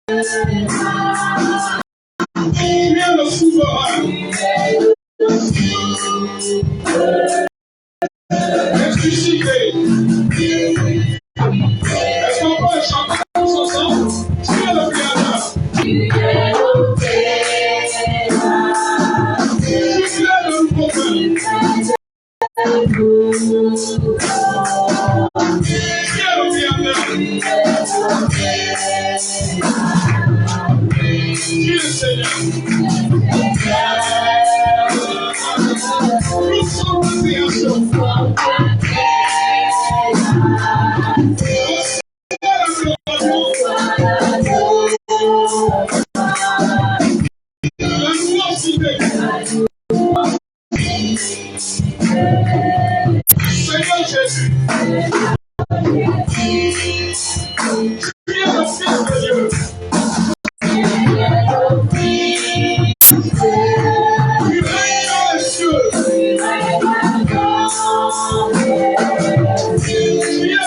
Tu es le souverain. Ressuscité. Est-ce qu'on peut chanter tous ensemble? Tu es le Créateur. Tu es le nouveau père. Tu es le Créateur. Tu es le Seigneur. Nous sommes la création. Seigneur Jésus, tu es le Fils de Dieu. Tu règnes dans les cieux. Tu es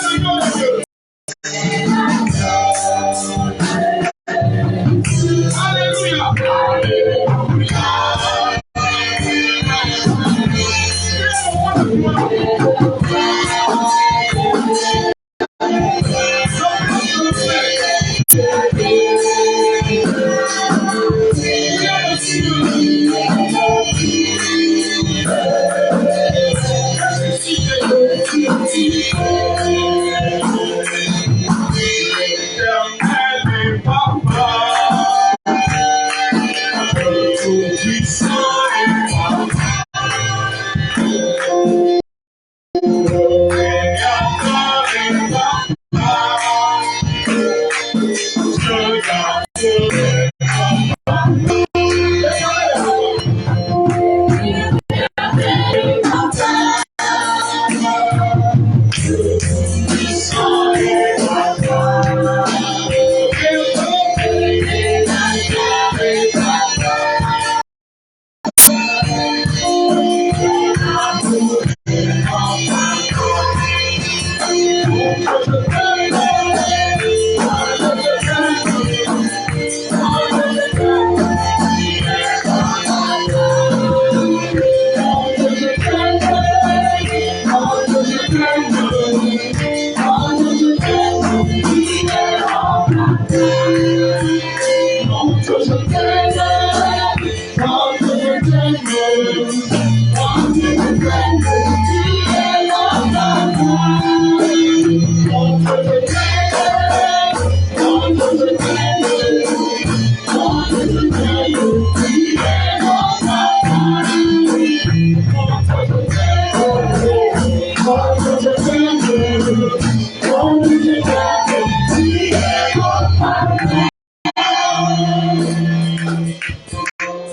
le nom de Dieu. Alléluia.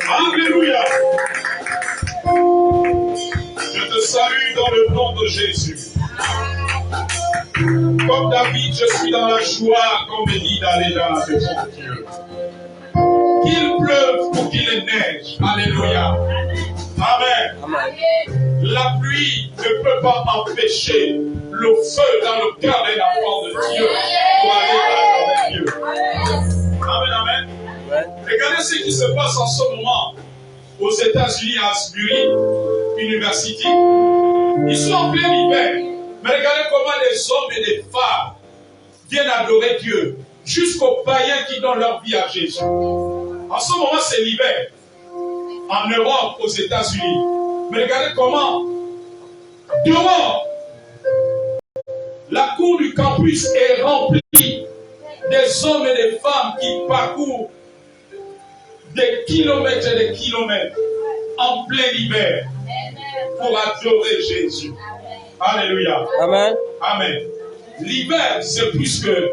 Alléluia. Je te salue dans le nom de Jésus. Comme David, je suis dans la joie, comme dit Daléda de son Dieu. Qu'il pleuve ou qu'il neige. Alléluia. Amen. La pluie ne peut pas empêcher le feu dans le cœur des enfants de Dieu pour aller à Dieu. Amen, amen. Regardez ce qui se passe en ce moment aux États-Unis, à Asbury University. Ils sont en plein hiver. Mais regardez comment les hommes et les femmes viennent adorer Dieu, jusqu'aux païens qui donnent leur vie à Jésus. En ce moment, c'est l'hiver. En Europe, aux États-Unis. Mais regardez comment, dehors, la cour du campus est remplie des hommes et des femmes qui parcourent des kilomètres et des kilomètres en plein hiver pour adorer Jésus. Alléluia. Amen. Amen. L'hiver, c'est plus que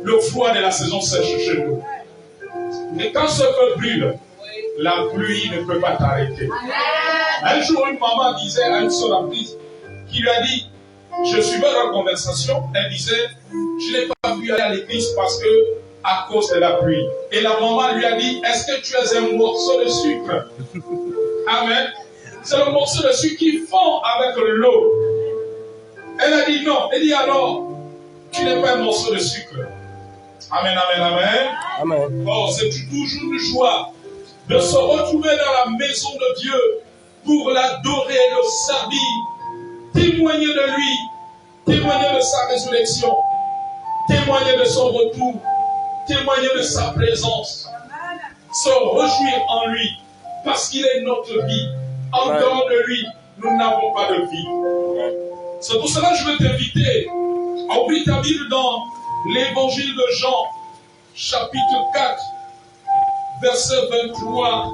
le froid de la saison sèche chez nous. Et quand ce feu brûle, la pluie ne peut pas t'arrêter. Un jour, une maman disait à une sœur apprise qui lui a dit, je suivais leur conversation, elle disait, je n'ai pas pu aller à l'église parce que à cause de la pluie. Et la maman lui a dit, est-ce que tu es un morceau de sucre? Amen. C'est le morceau de sucre qui fond avec l'eau. Elle a dit non. Elle dit alors, tu n'es pas un morceau de sucre. Amen, amen, amen. Amen. Oh, c'est toujours une joie de se retrouver dans la maison de Dieu pour l'adorer, le servir, témoigner de lui, témoigner de sa résurrection, témoigner de son retour, témoigner de sa présence, se réjouir en lui, parce qu'il est notre vie. En dehors de lui, nous n'avons pas de vie. C'est pour cela que je veux t'inviter à ouvrir ta Bible dans l'évangile de Jean, chapitre 4, versets 23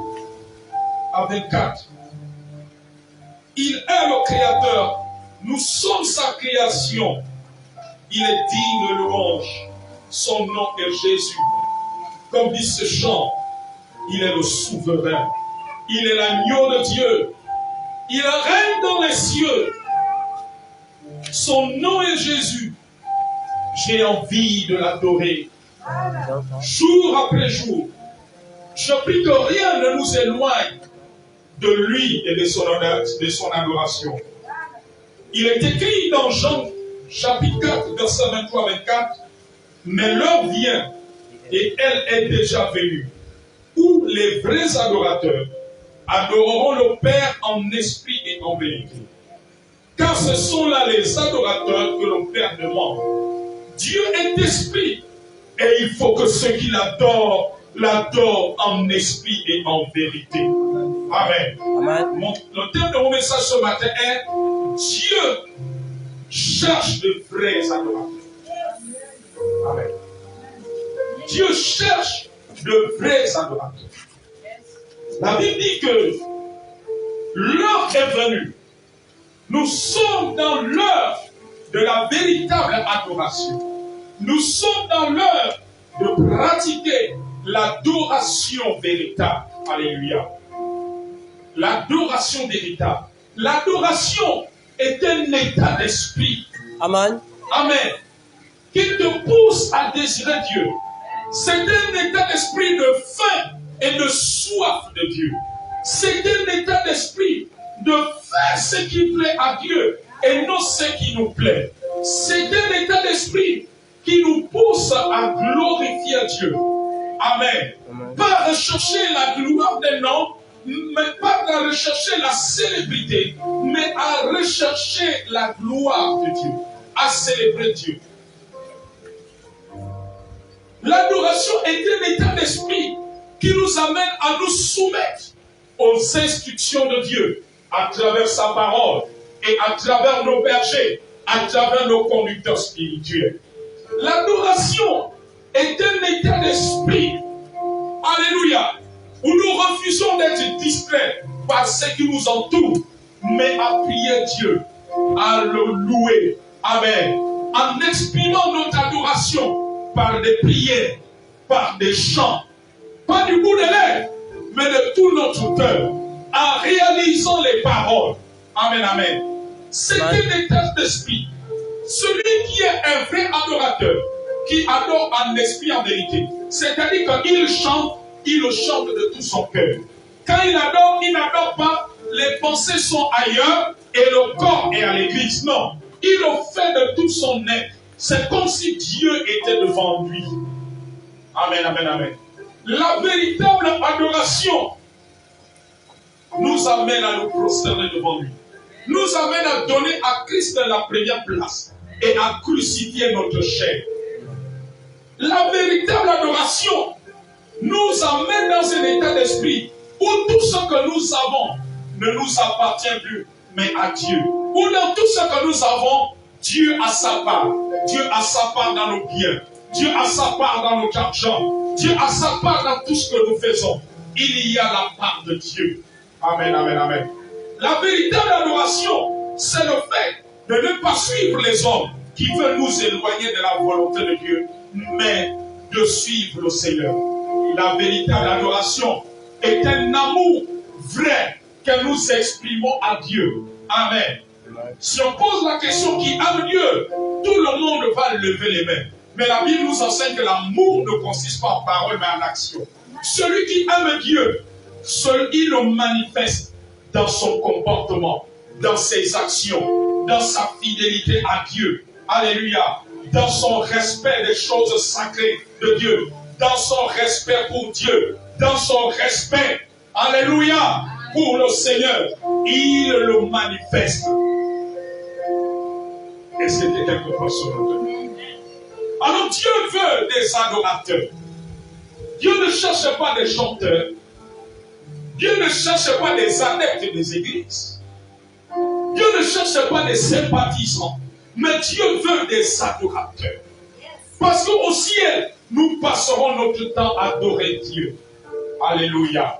à 24. Il est le Créateur. Nous sommes sa création. Il est digne de louange. Son nom est Jésus. Comme dit ce chant, il est le souverain. Il est l'agneau de Dieu. Il règne dans les cieux. Son nom est Jésus. J'ai envie de l'adorer. Jour après jour. Je prie que rien ne nous éloigne de lui et de son adoration. Il est écrit dans Jean chapitre 4, verset 23-24, mais l'heure vient, et elle est déjà venue, où les vrais adorateurs adoreront le Père en esprit et en vérité. Car ce sont là les adorateurs que le Père demande. Dieu est esprit, et il faut que ceux qui l'adorent en esprit et en vérité. Amen. Amen. Le thème de mon message ce matin est Dieu cherche de vrais adorateurs. Amen. Dieu cherche de vrais adorateurs. La Bible dit que l'heure est venue. Nous sommes dans l'heure de la véritable adoration. Nous sommes dans l'heure de pratiquer l'adoration véritable. Alléluia. L'adoration véritable. L'adoration est un état d'esprit. Amen. Amen. Qui te pousse à désirer Dieu. C'est un état d'esprit de faim et de soif de Dieu. C'est un état d'esprit de faire ce qui plaît à Dieu et non ce qui nous plaît. C'est un état d'esprit qui nous pousse à glorifier Dieu. Amen. Amen. Pas rechercher la gloire des noms, mais pas à rechercher la célébrité, mais à rechercher la gloire de Dieu, à célébrer Dieu. L'adoration est un état d'esprit qui nous amène à nous soumettre aux instructions de Dieu à travers sa parole et à travers nos bergers, à travers nos conducteurs spirituels. L'adoration est un état d'esprit, alléluia, où nous refusons d'être distraits par ce qui nous entoure, mais à prier Dieu, à le louer, amen, en exprimant notre adoration par des prières, par des chants, pas du bout de lèvres, mais de tout notre cœur, en réalisant les paroles. Amen, amen. C'est un état d'esprit. Celui qui est un vrai adorateur, qui adore en esprit, en vérité, c'est-à-dire qu'il chante, il le chante de tout son cœur. Quand il n'adore pas, les pensées sont ailleurs et le corps est à l'église. Non, il le fait de tout son être. C'est comme si Dieu était devant lui. Amen, amen, amen. La véritable adoration nous amène à nous prosterner devant lui. Nous amène à donner à Christ la première place et à crucifier notre chair. La véritable adoration nous amène dans un état d'esprit où tout ce que nous avons ne nous appartient plus, mais à Dieu. Où dans tout ce que nous avons, Dieu a sa part. Dieu a sa part dans nos biens. Dieu a sa part dans notre argent. Dieu a sa part dans tout ce que nous faisons. Il y a la part de Dieu. Amen, amen, amen. La véritable adoration, c'est le fait de ne pas suivre les hommes qui veulent nous éloigner de la volonté de Dieu, mais de suivre le Seigneur. La véritable adoration est un amour vrai que nous exprimons à Dieu. Amen. Si on pose la question qui aime Dieu, tout le monde va lever les mains. Mais la Bible nous enseigne que l'amour ne consiste pas en parole, mais en action. Celui qui aime Dieu, il le manifeste dans son comportement, dans ses actions, dans sa fidélité à Dieu. Alléluia. Dans son respect des choses sacrées de Dieu. dans son respect pour Dieu, dans son respect, alléluia, pour le Seigneur, il le manifeste. Est-ce que quelqu'un comprend ce nom? Alors Dieu veut des adorateurs. Dieu ne cherche pas des chanteurs. Dieu ne cherche pas des adeptes des églises. Dieu ne cherche pas des sympathisants. Mais Dieu veut des adorateurs. Parce qu'au ciel, nous passerons notre temps à adorer Dieu. Alléluia.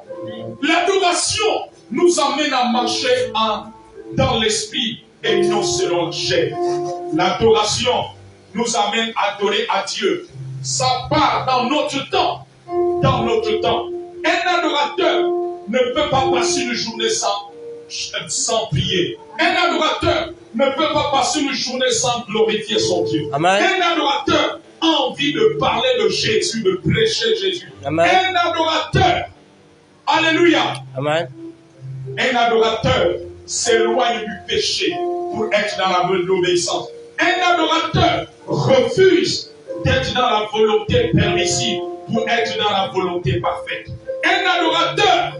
L'adoration nous amène à marcher dans l'esprit et non selon le chair. L'adoration nous amène à adorer à Dieu. Ça part dans notre temps. Dans notre temps. Un adorateur ne peut pas passer une journée sans prier. Un adorateur ne peut pas passer une journée sans glorifier son Dieu. Amen. Un adorateur a envie de parler de Jésus, de prêcher Jésus. Amen. Un adorateur, alléluia. Amen. Un adorateur s'éloigne du péché pour être dans l'obéissance. Un adorateur refuse d'être dans la volonté permissive pour être dans la volonté parfaite. Un adorateur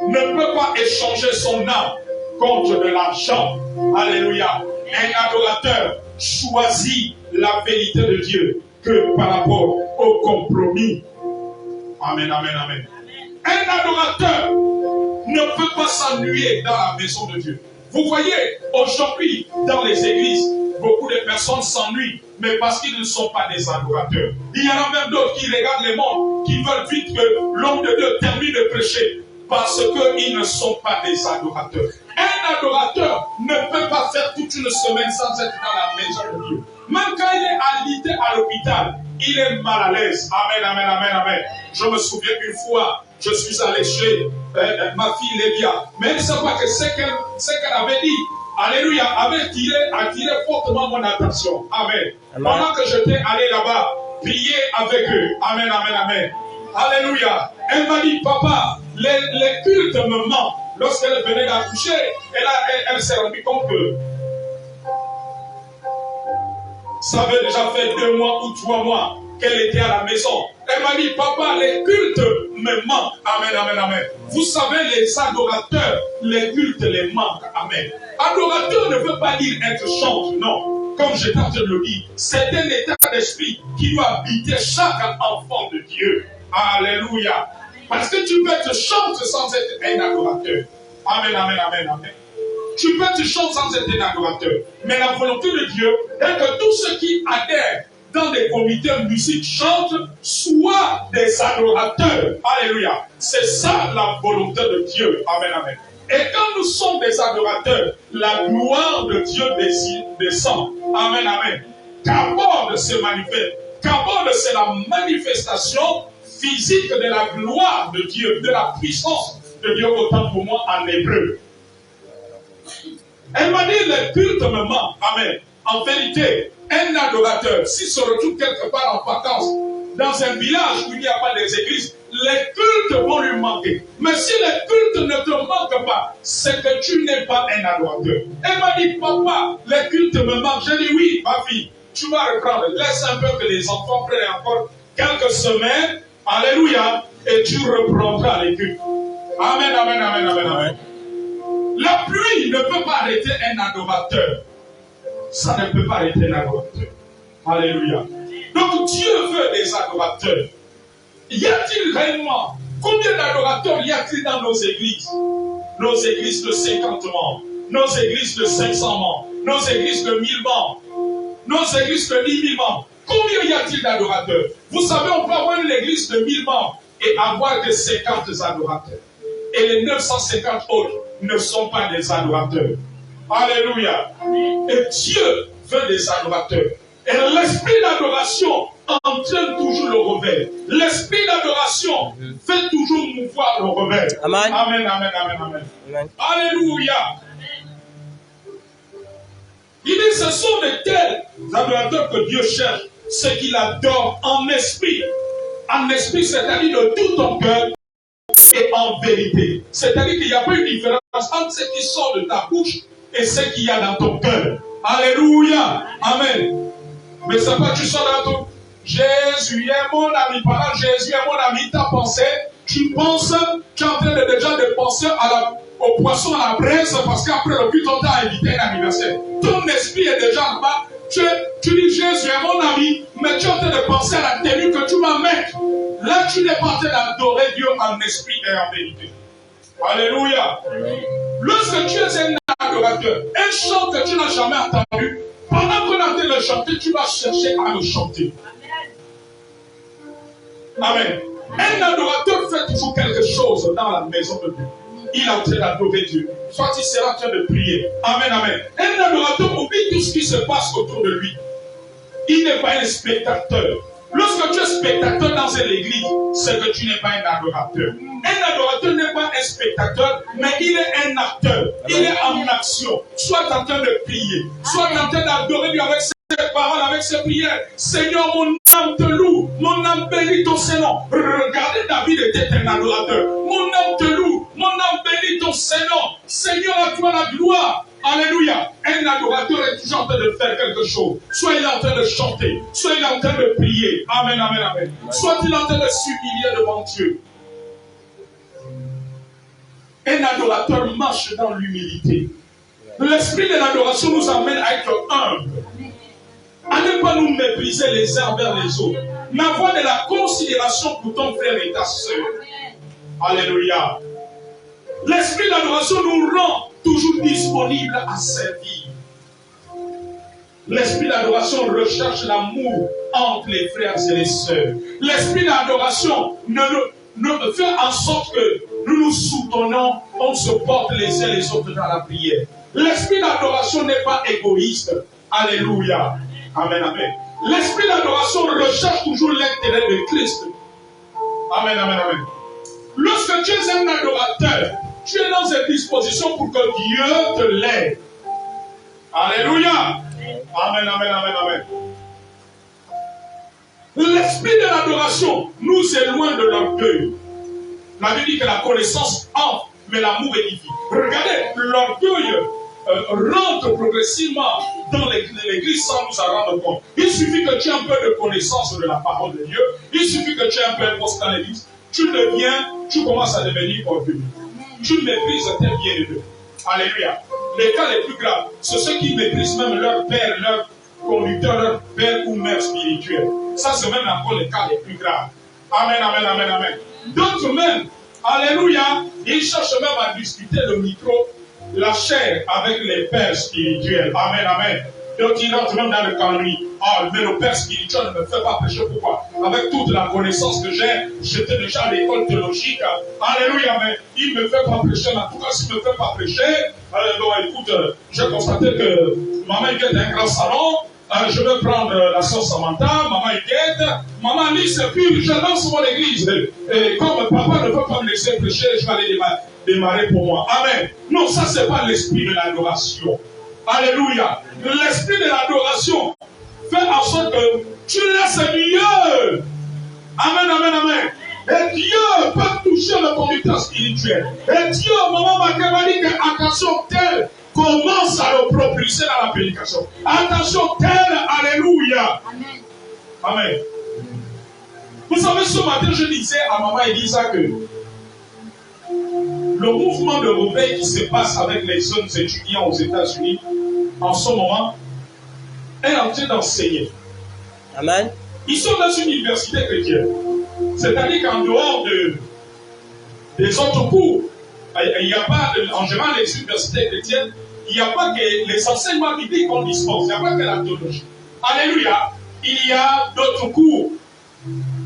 ne peut pas échanger son âme contre de l'argent. Alléluia. Un adorateur choisit la vérité de Dieu que par rapport au compromis. Amen, amen, amen. Un adorateur ne peut pas s'ennuyer dans la maison de Dieu. Vous voyez, aujourd'hui, dans les églises, beaucoup de personnes s'ennuient, mais parce qu'ils ne sont pas des adorateurs. Il y en a même d'autres qui regardent les mondes, qui veulent vite que l'homme de Dieu termine de prêcher, parce qu'ils ne sont pas des adorateurs. Un adorateur ne peut pas faire toute une semaine sans être dans la maison de Dieu. Même quand il est alité à l'hôpital, il est mal à l'aise. Amen, amen, amen, amen. Je me souviens une fois, je suis allé chez ma fille Lévia. Mais elle ne sait pas que ce qu'elle avait dit, alléluia, avait attiré fortement mon attention. Amen. Amen. Pendant que j'étais allé là-bas, prier avec eux. Amen, amen, amen. Alléluia. Elle m'a dit, papa, les cultes me manquent. Lorsqu'elle venait d'accoucher, elle s'est rendue compte que ça avait déjà fait 2 mois ou 3 mois qu'elle était à la maison. Elle m'a dit, papa, les cultes me manquent. Amen, amen, amen. Vous savez, les adorateurs, les cultes les manquent. Amen. Adorateur ne veut pas dire être chanteur, non. Comme je t'ai de le dire, c'est un état d'esprit qui doit habiter chaque enfant de Dieu. Alléluia. Parce que tu peux être chanteur sans être un adorateur. Amen, amen, amen, amen. Tu peux être chanteur sans être un adorateur. Mais la volonté de Dieu est que tous ceux qui adhèrent dans des comités de musique chantent soient des adorateurs. Alléluia. C'est ça la volonté de Dieu. Amen, amen. Et quand nous sommes des adorateurs, la gloire de Dieu descend. Amen, amen. Qu'abord se manifeste. Qu'abord c'est la manifestation physique de la gloire de Dieu, de la puissance de Dieu, autant pour moi en hébreu. Elle m'a dit, le culte me manque. Amen. En vérité, un adorateur, s'il se retrouve quelque part en vacances, dans un village où il n'y a pas des églises, les cultes vont lui manquer. Mais si les cultes ne te manquent pas, c'est que tu n'es pas un adorateur. Elle m'a dit, papa, les cultes me manquent. J'ai dit, oui, ma fille, tu vas reprendre. Laisse un peu que les enfants prennent encore quelques semaines. Alléluia. Et tu reprendras les cultes. Amen, amen, amen, amen, amen. La pluie ne peut pas arrêter un adorateur. Ça ne peut pas arrêter un adorateur. Alléluia. Donc Dieu veut des adorateurs. Y a-t-il réellement combien d'adorateurs y a-t-il dans nos églises? Nos églises de 50 membres, nos églises de 500 membres, nos églises de 1000 membres, nos églises de 10 000 membres. Combien y a-t-il d'adorateurs? Vous savez, on peut avoir une église de 1000 membres et avoir que 50 adorateurs. Et les 950 autres ne sont pas des adorateurs. Alléluia. Et Dieu veut des adorateurs. Et l'esprit d'adoration entraîne toujours le rebelle. L'esprit d'adoration fait toujours mouvoir le rebelle. Amen. Amen, amen, amen, amen. Amen. Alléluia. Il dit, ce sont de tels adorateurs que Dieu cherche, ceux qui l'adorent en esprit. En esprit, c'est-à-dire de tout ton cœur et en vérité. C'est-à-dire qu'il n'y a pas une différence entre ce qui sort de ta bouche et ce qu'il y a dans ton cœur. Alléluia. Amen. Mais c'est pas tu sors dans Jésus est mon ami. Pendant Jésus est mon ami, ta pensée, tu penses, tu es en train déjà de penser au poisson à la braise parce qu'après le culte, on t'a invité à un anniversaire. Ton esprit est déjà là-bas. Tu dis Jésus est mon ami, mais tu es en train de penser à la tenue que tu vas mettre. Là, tu n'es pas en train d'adorer Dieu en esprit et en vérité. Alléluia. Lorsque tu es un adorateur, un chant que tu n'as jamais entendu, pendant qu'on est en train de le chanter, tu vas chercher à le chanter. Amen. Un adorateur fait toujours quelque chose dans la maison de Dieu. Il est en train d'adorer Dieu. Soit il sera en train de prier. Amen, amen. Un adorateur oublie tout ce qui se passe autour de lui. Il n'est pas un spectateur. Lorsque tu es spectateur dans une église, c'est que tu n'es pas un adorateur. Un adorateur n'est pas un spectateur, mais il est un acteur. Il est en action. Soit en train de prier, soit en train d'adorer Dieu avec ses paroles, avec ses prières. Seigneur, mon âme te loue, mon âme bénit ton Seigneur. Regardez, David était un adorateur. Mon âme te loue, mon âme bénit ton Seigneur. Seigneur, à toi la gloire. Alléluia. Un adorateur est toujours en train de faire quelque chose. Soit il est en train de chanter, soit il est en train de prier. Amen, amen, amen. Soit il est en train de s'humilier devant Dieu. Un adorateur marche dans l'humilité. L'esprit de l'adoration nous amène à être humble. À ne pas nous mépriser les uns envers les autres. Mais avoir de la considération pour ton frère et ta soeur. Alléluia. L'esprit de l'adoration nous rend toujours disponible à servir. L'esprit d'adoration recherche l'amour entre les frères et les sœurs. L'esprit d'adoration ne fait en sorte que nous nous soutenons, on se porte les uns les autres dans la prière. L'esprit d'adoration n'est pas égoïste. Alléluia. Amen, amen. L'esprit d'adoration recherche toujours l'intérêt de Christ. Amen, amen, amen. Lorsque tu es un adorateur, tu es dans cette disposition pour que Dieu te l'aide. Alléluia. Amen, amen, amen, amen. L'esprit de l'adoration nous éloigne de l'orgueil. La Bible dit que la connaissance entre, mais l'amour édifie. Regardez, l'orgueil rentre progressivement dans l'église sans nous en rendre compte. Il suffit que tu aies un peu de connaissance de la parole de Dieu. Il suffit que tu aies un peu de poste dans l'église. Tu commences à devenir orgueilleux. Tu méprises tes bien-aimés. Alléluia. Les cas les plus graves, c'est ceux qui méprisent même leur père, leur conducteur, leur père ou mère spirituelle. Ça, c'est même encore les cas les plus graves. Amen, amen, amen, amen. D'autres même, alléluia, ils cherchent même à discuter le micro, la chair avec les pères spirituels. Amen, amen. Donc ils rentrent même dans le calendrier. Ah, mais le père spirituel ne me fait pas prêcher. Pourquoi? Avec toute la connaissance que j'ai, j'étais déjà à l'école théologique. Alléluia, mais il ne me fait pas prêcher. En tout cas, s'il ne me fait pas prêcher, bon, écoute, j'ai constaté que maman est un grand salon. Je vais prendre la sauce Samantha, maman est guette, maman lit c'est pur, je lance mon église. Et comme papa ne veut pas me laisser prêcher, je vais aller démarrer pour moi. Amen. Non, ça c'est pas l'esprit de l'adoration. Alléluia. L'esprit de l'adoration fait en sorte que tu laisses Dieu. Amen, amen, amen. Et Dieu peut toucher le conducteur spirituel. Et Dieu, maman m'a dit que attention, tel commence à le propulser dans la prédication. Attention, tel, alléluia. Amen. Amen. Vous savez, ce matin, je disais à maman Elisa que le mouvement de réveil qui se passe avec les jeunes étudiants aux États-Unis, en ce moment, est en train d'enseigner. Amen. Ils sont dans une université chrétienne. C'est-à-dire qu'en dehors des autres cours, il n'y a pas, en général, les universités chrétiennes, il n'y a pas que les enseignements bibliques qu'on dispense, il n'y a pas que la théologie. Alléluia. Il y a d'autres cours,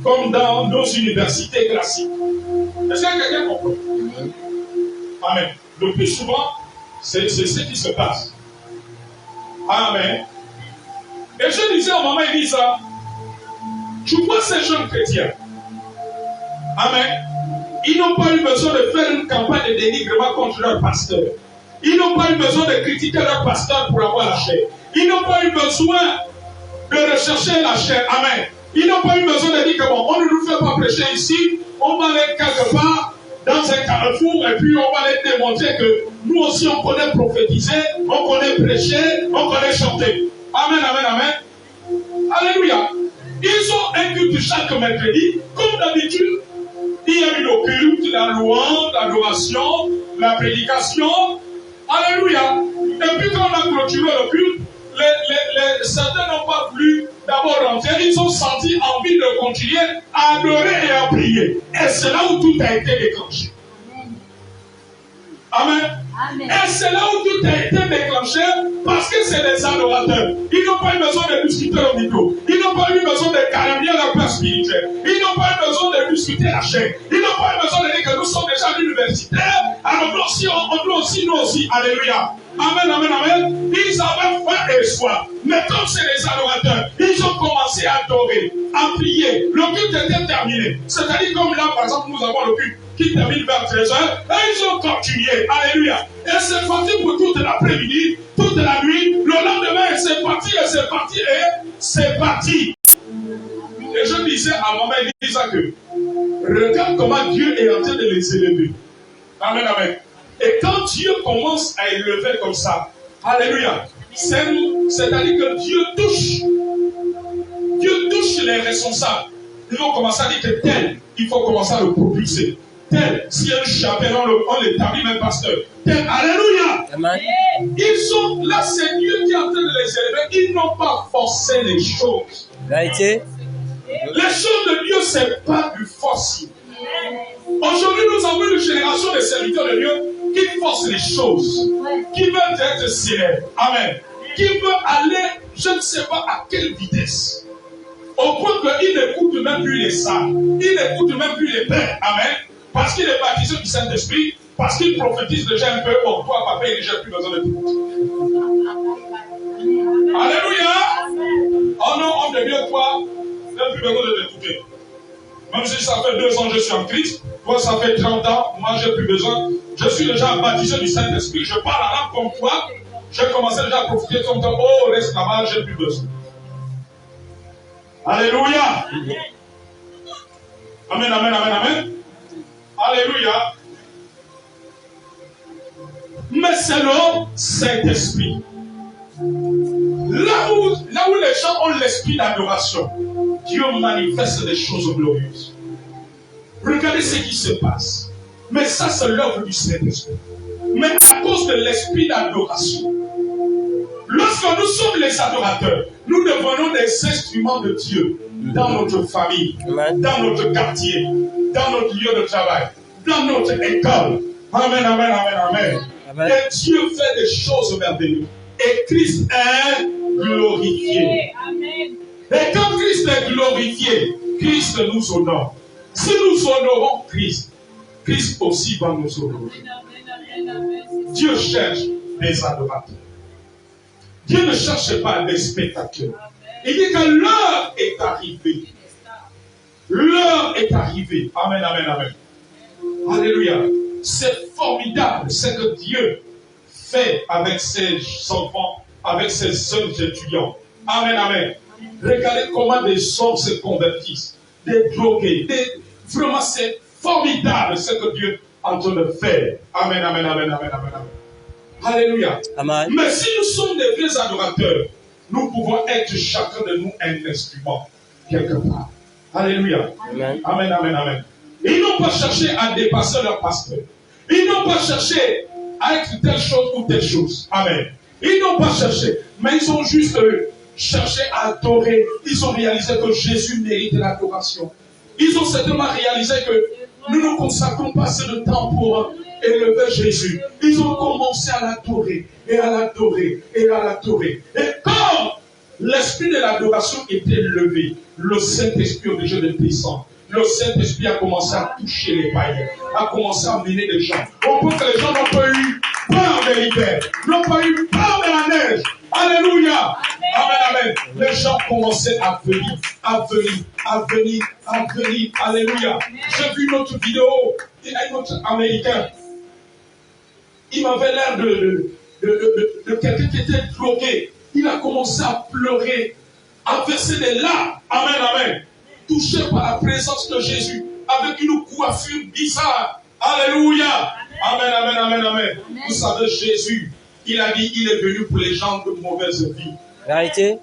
comme dans nos universités classiques. Est-ce que quelqu'un comprend? Amen. Le plus souvent, c'est ce qui se passe. Amen. Et je disais à maman Elisa, tu vois ces jeunes chrétiens. Amen. Ils n'ont pas eu besoin de faire une campagne de dénigrement contre leur pasteur. Ils n'ont pas eu besoin de critiquer leur pasteur pour avoir la chair. Ils n'ont pas eu besoin de rechercher la chair. Amen. Ils n'ont pas eu besoin de dire que bon, on ne nous fait pas prêcher ici, on va aller quelque part dans un carrefour et puis on va aller démontrer que nous aussi on connaît prophétiser, on connaît prêcher, on connaît chanter. Amen, amen, amen. Alléluia. Ils ont un culte chaque mercredi, comme d'habitude. Il y a eu le culte, la louange, l'adoration, la prédication. Alléluia. Et puis quand on a clôturé le culte, certains n'ont pas voulu d'abord rentrer. Ils ont senti envie de continuer à adorer et à prier. Et c'est là où tout a été déclenché. Amen. Amen. Et c'est là où tout a été déclenché parce que c'est des adorateurs. Ils n'ont pas eu besoin de discuter au micro. Ils n'ont pas eu besoin de calmer la place spirituelle. Ils n'ont pas eu besoin de discuter la chaîne. Ils n'ont pas eu besoin de dire que nous sommes déjà universitaires. Alors nous aussi, nous aussi. Alléluia. Amen, amen, amen. Ils avaient faim et soif. Mais comme c'est les adorateurs, ils ont commencé à adorer, à prier. Le culte était terminé. C'est-à-dire comme là, par exemple, nous avons le culte qui termine vers 13h, et ils ont continué. Alléluia. Et c'est parti pour toute l'après-midi, toute la nuit. Le lendemain, c'est parti, et c'est parti, et c'est parti. Et je disais à maman Elisa que regarde comment Dieu est en train de les élever. Amen, amen. Et quand Dieu commence à élever comme ça, alléluia, c'est-à-dire que Dieu touche les responsables. Ils vont commencer à dire que tel, il faut commencer à le propulser. Tel, si un chapelle, on l'établit même pasteur. Tel, alléluia. Amen. Ils sont là, c'est Dieu qui est en train de les élever. Ils n'ont pas forcé les choses. Vérité. Les choses de Dieu, ce n'est pas du forcing. Aujourd'hui, nous avons une génération de serviteurs de Dieu qui forcent les choses, qui veulent être célèbres. Amen. Qui veulent aller, je ne sais pas à quelle vitesse. Au point qu'ils n'écoutent même plus les saints. Ils n'écoutent même plus les pères. Amen. Parce qu'il est baptisé du Saint-Esprit, parce qu'il prophétise déjà un peu. Bon, toi, papa, il n'a déjà plus besoin de tout. Alléluia. Oh non, homme de Dieu, toi, il n'a plus besoin de t'écouter. Même si ça fait 2 ans que je suis en Christ, toi ça fait 30 ans, moi j'ai plus besoin. Je suis déjà baptisé du Saint-Esprit, je parle à l'âme comme toi. J'ai commencé déjà à profiter comme toi. Oh, reste là-bas, j'ai plus besoin. Alléluia. Amen, amen, amen, amen. Alléluia. Mais c'est le Saint-Esprit. Là où les gens ont l'esprit d'adoration, Dieu manifeste des choses glorieuses. Regardez ce qui se passe. Mais ça, c'est l'œuvre du Saint-Esprit. Mais à cause de l'esprit d'adoration, lorsque nous sommes les adorateurs, nous devenons des instruments de Dieu dans notre famille, dans notre quartier, dans notre lieu de travail, dans notre école. Amen, amen, amen, amen. Amen. Et Dieu fait des choses merveilleuses. Et Christ est glorifié. Amen. Et quand Christ est glorifié, Christ nous honore. Si nous honorons Christ, Christ aussi va nous honorer. Dieu cherche des adorateurs. Dieu ne cherche pas des spectateurs. Il dit que l'heure est arrivée. L'heure est arrivée. Amen, amen, amen. Alléluia. C'est formidable ce que Dieu fait avec ses enfants, avec ses jeunes étudiants. Amen, amen. Regardez comment des hommes se convertissent, des drogués, vraiment c'est formidable ce que Dieu est en train de faire. Amen, amen, amen, amen, amen, amen. Alléluia. Amen. Mais si nous sommes des vrais adorateurs, nous pouvons être chacun de nous un instrument, quelque part. Alléluia. Amen, amen, amen, amen. Ils n'ont pas cherché à dépasser leur pasteur. Ils n'ont pas cherché à être telle chose ou telle chose. Amen. Ils n'ont pas cherché, mais ils ont juste cherché à adorer. Ils ont réalisé que Jésus mérite l'adoration. Ils ont certainement réalisé que nous ne consacrons pas assez de temps pour élever Jésus. Ils ont commencé à l'adorer, et à l'adorer, et à l'adorer. Et comme l'esprit de l'adoration était levé, le Saint-Esprit obligé de descendre. Le Saint-Esprit a commencé à toucher les païens, a commencé à mener des gens. Au point que les gens n'ont pas eu peur de l'hiver, n'ont pas eu peur de la neige. Alléluia. Amen, amen. Les gens commençaient à venir, à venir, à venir, à venir. Alléluia. J'ai vu une autre vidéo, un autre Américain. Il m'avait l'air de quelqu'un qui était drogué. Il a commencé à pleurer, à verser des larmes. Amen, amen. Touché par la présence de Jésus, avec une coiffure bizarre. Alléluia. Amen, amen, amen, amen. Vous savez, Jésus, il a dit, il est venu pour les gens de mauvaise vie. Vérité.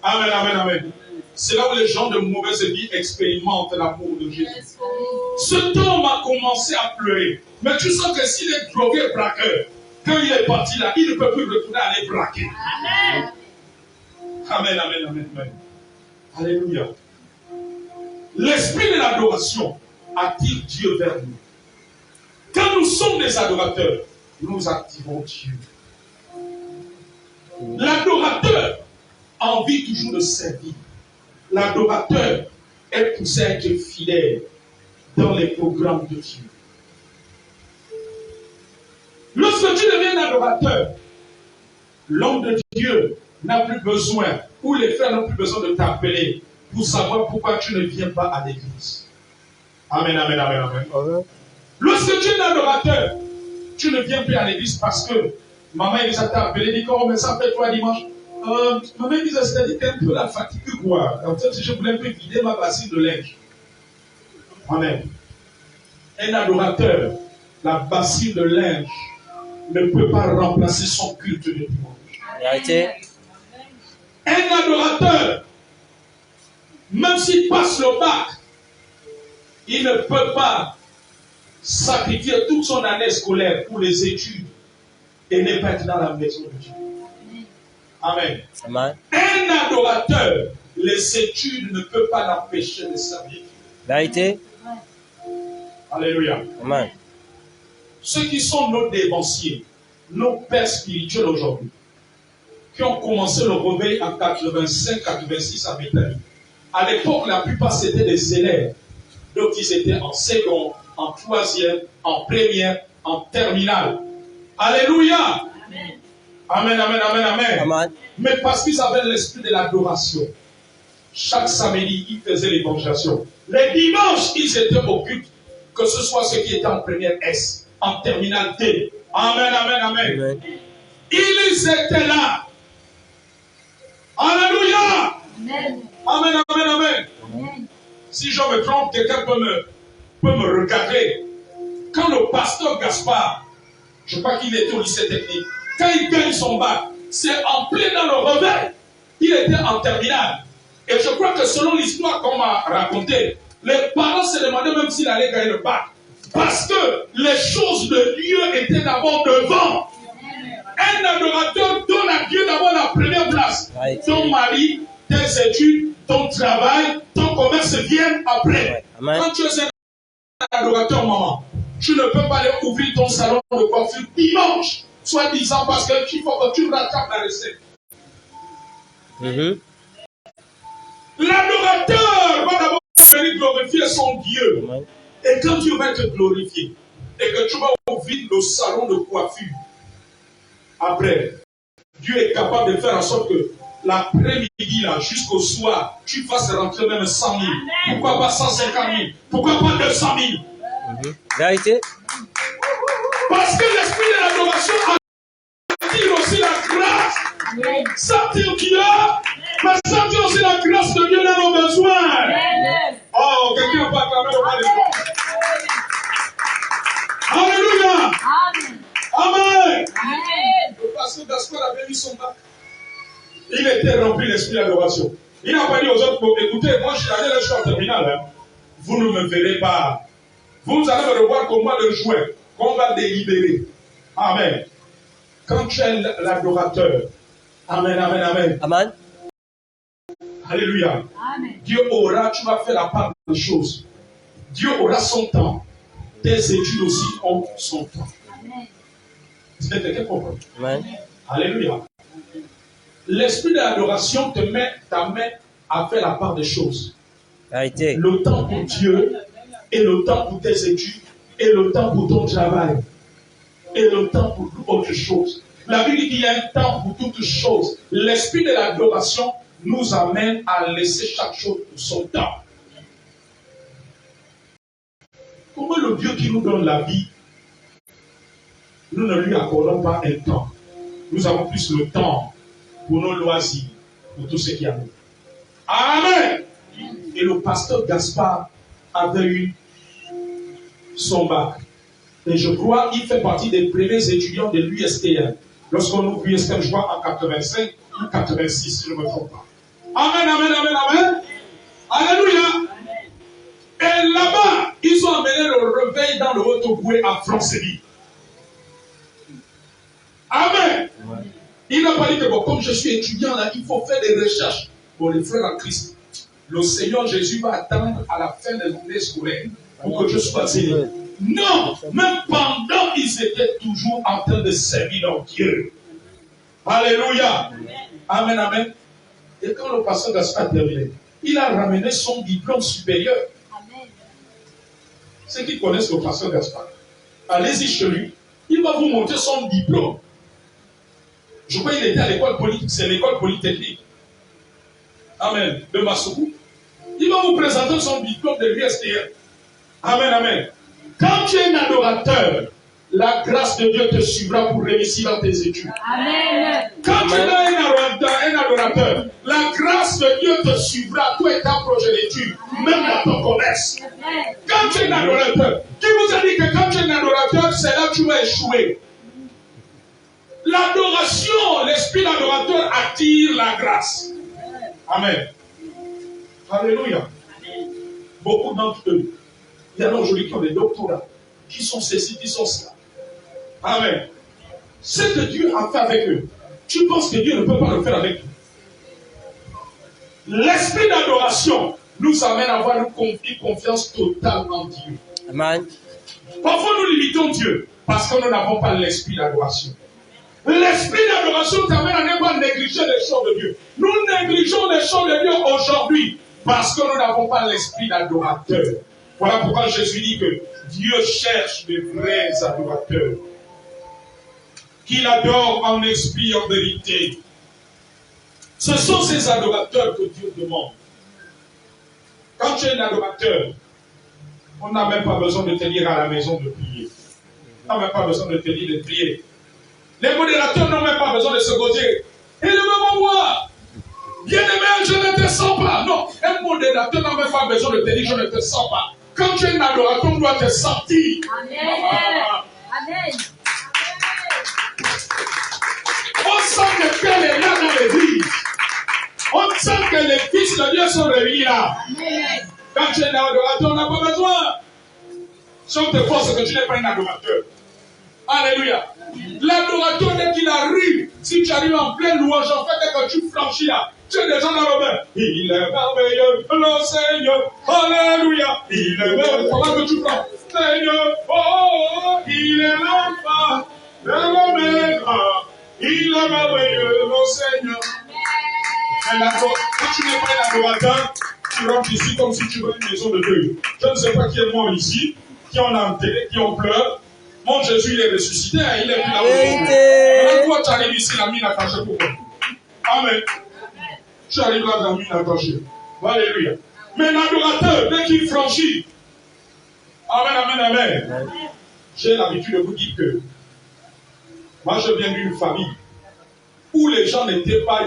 Amen, amen, amen. C'est là où les gens de mauvaise vie expérimentent l'amour de Jésus. Cet homme a commencé à pleurer. Mais tu sens que s'il est drogué braqueur, quand il est parti là, il ne peut plus retourner aller braquer. Amen. Amen, amen, amen, amen. Alléluia. L'esprit de l'adoration attire Dieu vers nous. Quand nous sommes des adorateurs, nous activons Dieu. L'adorateur a envie toujours de servir. L'adorateur est poussé à être fidèle dans les programmes de Dieu. Lorsque tu deviens un adorateur, l'homme de Dieu n'a plus besoin, ou les frères n'ont plus besoin de t'appeler pour savoir pourquoi tu ne viens pas à l'église. Amen, amen, amen, amen. Amen. Lorsque tu es un adorateur, tu ne viens plus à l'église parce que maman Elisa t'a appelé, dit comment ça fait toi dimanche. Maman Elisa s'est dit un peu la fatigue quoi. En fait, je voulais un peu vider ma bassine de linge. Amen. Un adorateur, la bassine de linge ne peut pas remplacer son culte de dimanche. Un adorateur, même s'il passe le bac, il ne peut pas sacrifier toute son année scolaire pour les études et ne pas être dans la maison de Dieu. Amen. Amen. Un adorateur, les études ne peuvent pas l'empêcher de servir. Vérité. Alléluia. Amen. Ceux qui sont nos dévanciers, nos pères spirituels aujourd'hui, qui ont commencé le réveil en 85-86 à Bethany. À l'époque, la plupart c'était des élèves. Donc ils étaient en seconde, en troisième, en première, en terminale. Alléluia. Amen. Amen, amen, amen, amen. Amen. Mais parce qu'ils avaient l'esprit de l'adoration, chaque samedi, ils faisaient l'évangélisation. Les dimanches, ils étaient au culte, que ce soit ceux qui étaient en première S, en terminale T. Amen, amen, amen. Amen. Ils étaient là. Alléluia. Amen. Amen, amen, amen. Amen. Si je me trompe, quelqu'un peut me regarder. Quand le pasteur Gaspard, je crois qu'il était au lycée technique, quand il gagne son bac, c'est en plein dans le réveil. Il était en terminale. Et je crois que selon l'histoire qu'on m'a racontée, les parents se demandaient même s'il allait gagner le bac. Parce que les choses de Dieu étaient d'abord devant. Un adorateur donne à Dieu d'abord la première place. Ton mari, tes études, ton travail, ton commerce viennent après. Quand tu es un adorateur, maman, tu ne peux pas aller ouvrir ton salon de coiffure dimanche, soi-disant parce qu'il faut que tu rattrapes la recette. L'adorateur va d'abord venir glorifier son Dieu. Et quand Dieu va te glorifier, et que tu vas ouvrir le salon de coiffure, après, Dieu est capable de faire en sorte que l'après-midi, là, jusqu'au soir, tu fasses rentrer même 100 000. Pourquoi pas 150 000? Pourquoi pas 200 000? Vérité. Parce que l'esprit de l'adoration attire aussi la grâce. Ça attire Dieu, mais ça attire aussi la grâce de Dieu dans nos besoins. Oh, quelqu'un va acclamer le roi des rois. Alléluia. Amen. Le pasteur Gaspard avait mis son bac. Il était rempli d'esprit d'adoration. Il n'a pas dit aux autres, écoutez, moi je suis allé, je suis en terminale. Hein. Vous ne me verrez pas. Vous allez me revoir qu'au mois de juin, qu'on va délibérer. Amen. Quand tu es l'adorateur, amen, amen, amen. Amen. Alléluia. Amen. Dieu aura, tu vas faire la part des choses. Dieu aura son temps. Tes études aussi ont son temps. Amen. C'est quelqu'un comprend. Amen. Alléluia. L'esprit de l'adoration te met ta main à faire la part des choses. Le temps pour Dieu, et le temps pour tes études, et le temps pour ton travail, et le temps pour autre chose. La Bible dit qu'il y a un temps pour toutes choses. L'esprit de l'adoration nous amène à laisser chaque chose pour son temps. Comment le Dieu qui nous donne la vie, nous ne lui accordons pas un temps. Nous avons plus le temps pour nos loisirs, pour tout ce qui arrive. Amen. Et le pasteur Gaspard avait eu son bac. Et je crois qu'il fait partie des premiers étudiants de l'USTM. Lorsqu'on ouvre l'USTM, je crois en 85 ou 86, si je ne me trompe pas. Amen, amen, amen, amen. Alléluia. Et là-bas, ils ont amené le réveil dans le Haut-Ogooué à Franceville. Amen. Il n'a pas dit que bon, comme je suis étudiant là, il faut faire des recherches pour les frères en Christ. Le Seigneur Jésus va attendre à la fin de l'année scolaire pour que je sois zélé. Non, même pendant, ils étaient toujours en train de servir leur Dieu. Alléluia. Amen, amen. Et quand le pasteur Gaspard a terminé, il a ramené son diplôme supérieur. Amen. Ceux qui connaissent le pasteur Gaspard, allez-y chez lui, il va vous montrer son diplôme. Je crois qu'il était à l'école polytechnique, c'est l'école polytechnique. Amen. De Massoukou. Il va vous présenter son diplôme de l'USTR. Amen, amen. Quand tu es un adorateur, la grâce de Dieu te suivra pour réussir dans tes études. Amen. Quand tu es un adorateur, la grâce de Dieu te suivra, toi et ta projet d'études, même dans ton commerce. Amen. Quand tu es un adorateur, qui vous a dit que quand tu es un adorateur, c'est là que tu vas échouer? L'adoration, l'esprit d'adorateur attire la grâce. Amen. Alléluia. Beaucoup d'entre eux, il y en a aujourd'hui qui ont des doctorats, qui sont ceci, qui sont cela. Amen. Ce que Dieu a fait avec eux, tu penses que Dieu ne peut pas le faire avec nous? L'esprit d'adoration nous amène à avoir une confiance totale en Dieu. Amen. Parfois nous limitons Dieu parce que nous n'avons pas l'esprit d'adoration. L'esprit d'adoration t'amène à ne pas négliger les choses de Dieu. Nous négligeons les choses de Dieu aujourd'hui parce que nous n'avons pas l'esprit d'adorateur. Voilà pourquoi Jésus dit que Dieu cherche de vrais adorateurs. Qu'il adore en esprit et en vérité. Ce sont ces adorateurs que Dieu demande. Quand tu es un adorateur, on n'a même pas besoin de te dire à la maison de prier. On n'a même pas besoin de te dire de prier. Les modérateurs n'ont même pas besoin de se gauger. Et le même moi, bien-aimé, je ne te sens pas. Non, un modérateur n'a même pas besoin de te dire je ne te sens pas. Quand tu es un adorateur, on doit te sentir. Amen. Amen. On sent que Père est là dans l'église. On sent que les fils de Dieu sont réunis là. Amen. Quand tu es un adorateur, on n'a pas besoin. Si on te force que tu n'es pas un adorateur. Alléluia. L'adorateur, dès qu'il arrive, si tu arrives en pleine louange, en fait, dès que tu franchis là, tu es déjà dans le bain. Il est merveilleux, le Seigneur. Alléluia. Il est merveilleux. Comment que tu prends? Seigneur, oh, il est l'enfant de l'Oméga. Il est merveilleux, le Seigneur. Mais quand tu n'es pas un adorateur, tu rentres ici comme si tu veux une maison de deuil. Je ne sais pas qui est mort ici, qui en a enterré, qui en pleure. Mon Jésus, il est ressuscité, il est plus là. Maintenant, toi, tu arrives ici, la mine attachée pour toi. Amen. Tu arrives là, la mine attachée. Alléluia. Mais l'adorateur, dès qu'il franchit, amen, amen, amen. J'ai l'habitude de vous dire que moi, je viens d'une famille où les gens n'étaient pas,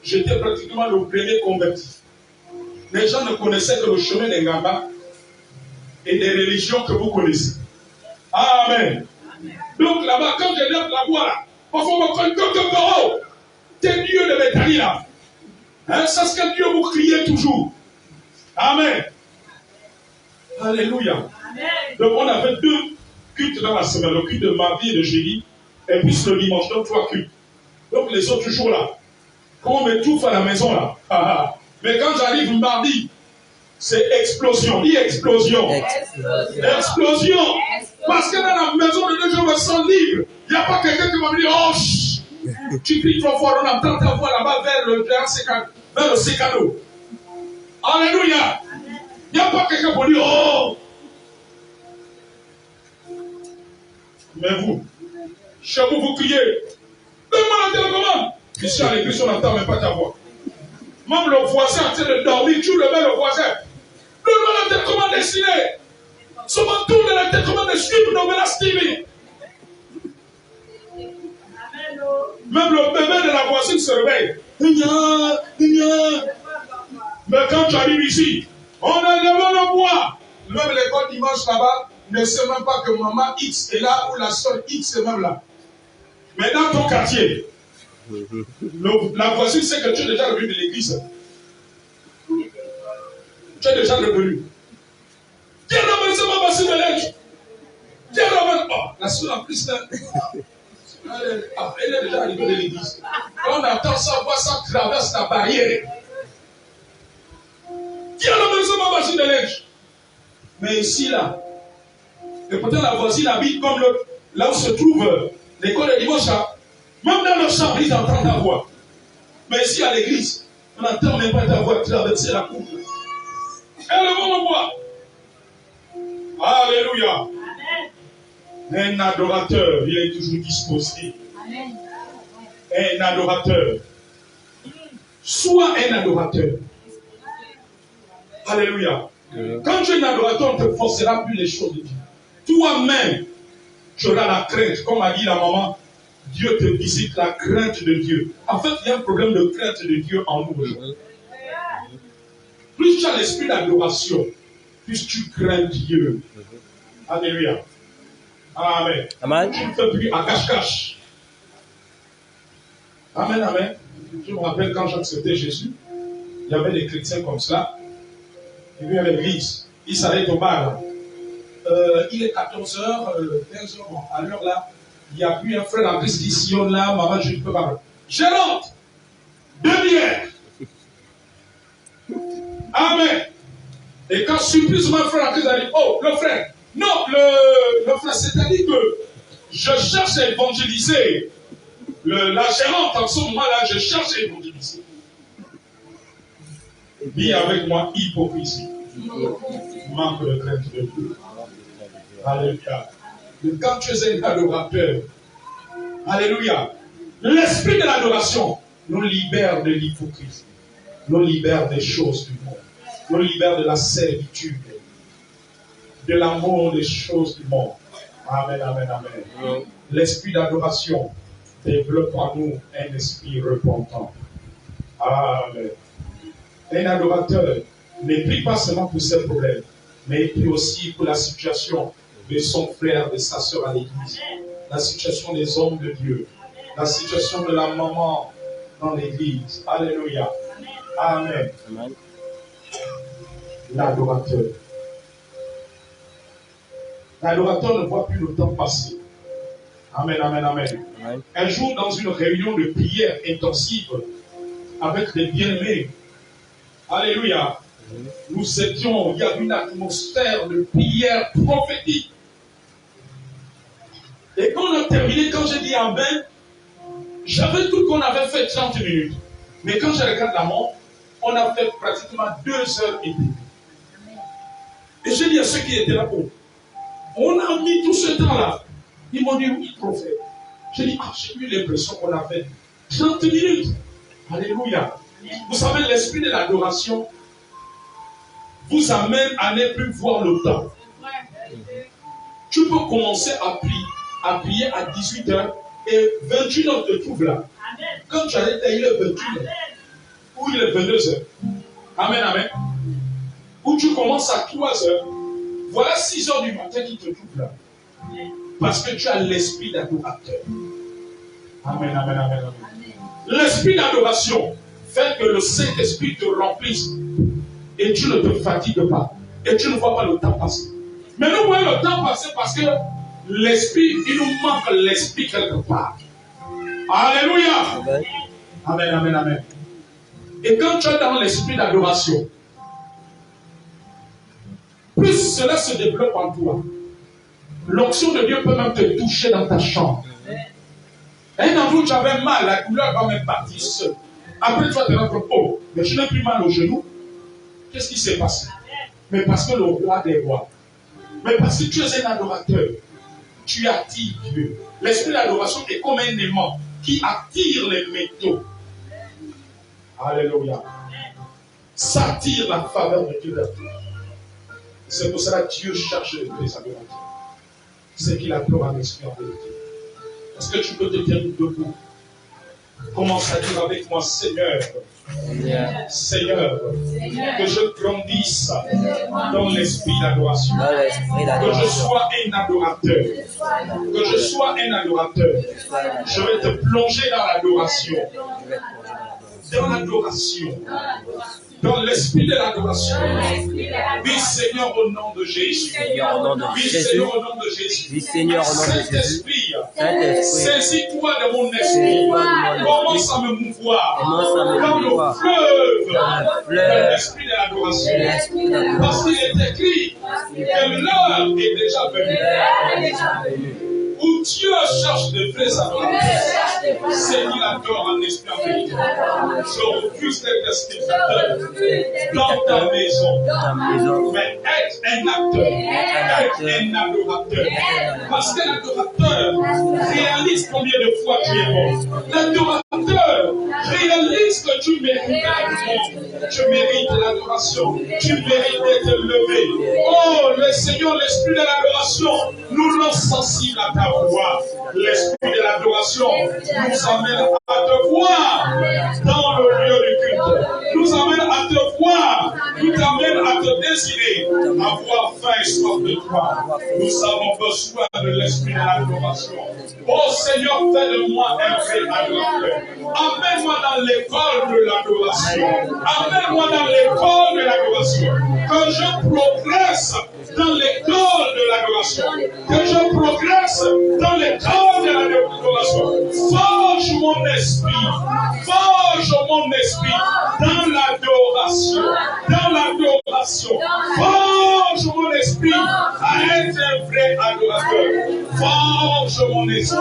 j'étais pratiquement le premier converti. Les gens ne connaissaient que le chemin des Ngamba et des religions que vous connaissez. Amen. Donc là-bas, quand je lève la voix là, parfois on me prend t'es Dieu de Béthanie là. Hein, c'est ce que Dieu vous criez toujours. Amen. Alléluia. Amen. Donc on avait 2 cultes dans la semaine, le culte de mardi et de jeudi, et puis le dimanche, donc 3 cultes. Donc les autres jours là, quand on m'étouffe à la maison là, mais quand j'arrive mardi, c'est explosion. Dis explosion. Explosion. Parce que dans la maison de Dieu, je me sens libre. Il n'y a pas quelqu'un qui va me dire, oh, chut. Tu cries trop fort, on entend ta voix là-bas vers le sécano. Alléluia. Il n'y a pas quelqu'un qui va dire, oh. Mais vous, chez vous, vous criez. Donne-moi la télécommande. Ici à l'église, on n'entend même pas ta voix. Même le voisin en train de dormir, tu le mets le voisin. Donne-moi la télécommande destinée. Souvent tourne la télécommande de suivre nos menaces TV. Même le bébé de la voisine se réveille. Mais quand tu arrives ici, on a levé le bois. Même l'école dimanche là-bas ne sait même pas que maman X est là ou la soeur X est même là. Mais dans ton quartier, la voisine sait que tu es déjà revenu de l'église. Tu es déjà revenu. Qui a ramassé ma bassine de linge? Qui a ramassé? Oh, la soeur en plus, là. Elle est déjà arrivée de l'église. Quand on attend ça, on voit ça traverse la barrière. Qui a ramassé ma bassine de linge? Mais ici, là, et peut-être la voisine habite comme là où se trouve l'école de dimanche. Même dans leur chambre, ils entendent ta voix. Mais ici, à l'église, on n'entend même pas ta voix traverser la cour. Élevons nos voix. Alléluia. Un adorateur, il est toujours disposé. Amen. Un adorateur. Sois un adorateur. Alléluia. Quand tu es un adorateur, on ne te forcera plus les choses de Dieu. Toi-même, tu auras la crainte. Comme a dit la maman, Dieu te visite, la crainte de Dieu. En fait, il y a un problème de crainte de Dieu en nous. Plus tu as l'esprit d'adoration, plus tu crains Dieu. Alléluia. Amen. Amen. Tu ne fais plus à cache-cache. Amen, amen. Je me rappelle quand j'acceptais Jésus, il y avait des chrétiens comme cela. Ils viennent à l'église, ils s'arrêtent au bar. Il est 14h, 15h, bon, à l'heure là, il y a plus un frère en Christ qui sillonne là, maman, je ne peux pas. Je rentre. 2 bières. Amen. Et quand surprise, mon frère en Christ a dit, oh, le frère. Non, le frère, c'est-à-dire que je cherche à évangéliser. La gérante, en ce moment-là, je cherche à évangéliser. Dis avec moi, hypocrisie. Manque de crainte de Dieu. Alléluia. Quand tu es un adorateur, alléluia, l'esprit de l'adoration nous libère de l'hypocrisie, nous libère des choses du monde, nous libère de la servitude, de l'amour des choses du monde. Amen, amen, amen. L'esprit d'adoration développe en nous un esprit repentant. Amen. Un adorateur ne prie pas seulement pour ses problèmes, mais il prie aussi pour la situation de son frère, de sa soeur à l'église, la situation des hommes de Dieu, la situation de la maman dans l'église. Alléluia. Amen. Amen. L'adorateur. L'adorateur ne voit plus le temps passer. Amen, amen, amen. Amen. Un jour, dans une réunion de prière intensive avec des bien-aimés, alléluia, nous étions, il y avait une atmosphère de prière prophétique. Et quand on a terminé, quand j'ai dit Amen, j'avais tout qu'on avait fait 30 minutes. Mais quand je regarde la montre, on a fait pratiquement 2h30. Et j'ai dit à ceux qui étaient là, on a mis tout ce temps-là. Ils m'ont dit, oui, prophète. J'ai dit, j'ai eu l'impression qu'on a fait 30 minutes. Alléluia. Vous savez, l'esprit de l'adoration vous amène à ne plus voir le temps. Tu peux commencer à prier à 18h et 21h te trouve là. Quand tu arrêtes, il est 21h. Ou il est 22h. Amen, amen. Ou tu commences à 3h. Voilà 6h du matin qui te trouve là. Parce que tu as l'esprit d'adorateur. Amen, amen, amen, amen. L'esprit d'adoration fait que le Saint-Esprit te remplisse. Et tu ne te fatigues pas. Et tu ne vois pas le temps passer. Mais nous voyons le temps passer parce que l'esprit, il nous manque l'esprit quelque part. Alléluia. Amen, amen, amen, amen. Et quand tu es dans l'esprit d'adoration, plus cela se développe en toi, l'onction de Dieu peut même te toucher dans ta chambre. Un endroit où tu avais mal, la douleur va même partir seule. Après, tu vas te rendre compte, oh, mais je n'ai plus mal au genou. Qu'est-ce qui s'est passé? Mais parce que le roi des rois, mais parce que tu es un adorateur, tu attires Dieu. L'esprit d'adoration est comme un aimant qui attire les métaux. Alléluia. Ça attire la faveur de Dieu. C'est pour cela que Dieu cherche les adorateurs. C'est qu'il adore un esprit en vérité. Est-ce que tu peux te tenir debout? Commence à dire avec moi, Seigneur, Seigneur, que je grandisse dans l'esprit d'adoration, que je sois un adorateur, que je sois un adorateur. Je vais te plonger dans l'adoration. dans l'adoration. Dans l'esprit de l'adoration. Oui, Seigneur, au nom de Jésus. Oui, Seigneur, au nom de Jésus. Oui, Seigneur, au nom de Jésus. Saint-Esprit, saisis-toi de mon esprit. Commence à me mouvoir dans le fleuve de l'esprit de l'adoration. Parce qu'il est écrit que l'heure est déjà venue. Où Dieu cherche de vrais adorateurs, c'est qu'il adore en esprit en vérité. Je refuse d'être spectateur dans ta maison, mais être un acteur, être un adorateur. Parce que l'adorateur réalise combien de fois tu es bon. L'adorateur réalise que tu mérites l'amour, tu mérites l'adoration, tu mérites d'être levé. Oh, le Seigneur, l'esprit de l'adoration, nous rend sensibles à ta voix. L'esprit de l'adoration nous amène à te voir dans le lieu du culte. Nous amène à te voir, nous amène à te désirer, avoir faim et soif de toi. Nous avons besoin de l'esprit de l'adoration. Oh Seigneur, fais de moi un vrai adorateur. Amène-moi dans l'école de l'adoration. Amène-moi dans l'école de l'adoration. Que je progresse dans l'école de l'adoration. Que je progresse dans l'école de l'adoration. Forge mon esprit. Forge mon esprit dans l'adoration. Dans l'adoration. Forge mon esprit à être un vrai adorateur. Forge mon esprit.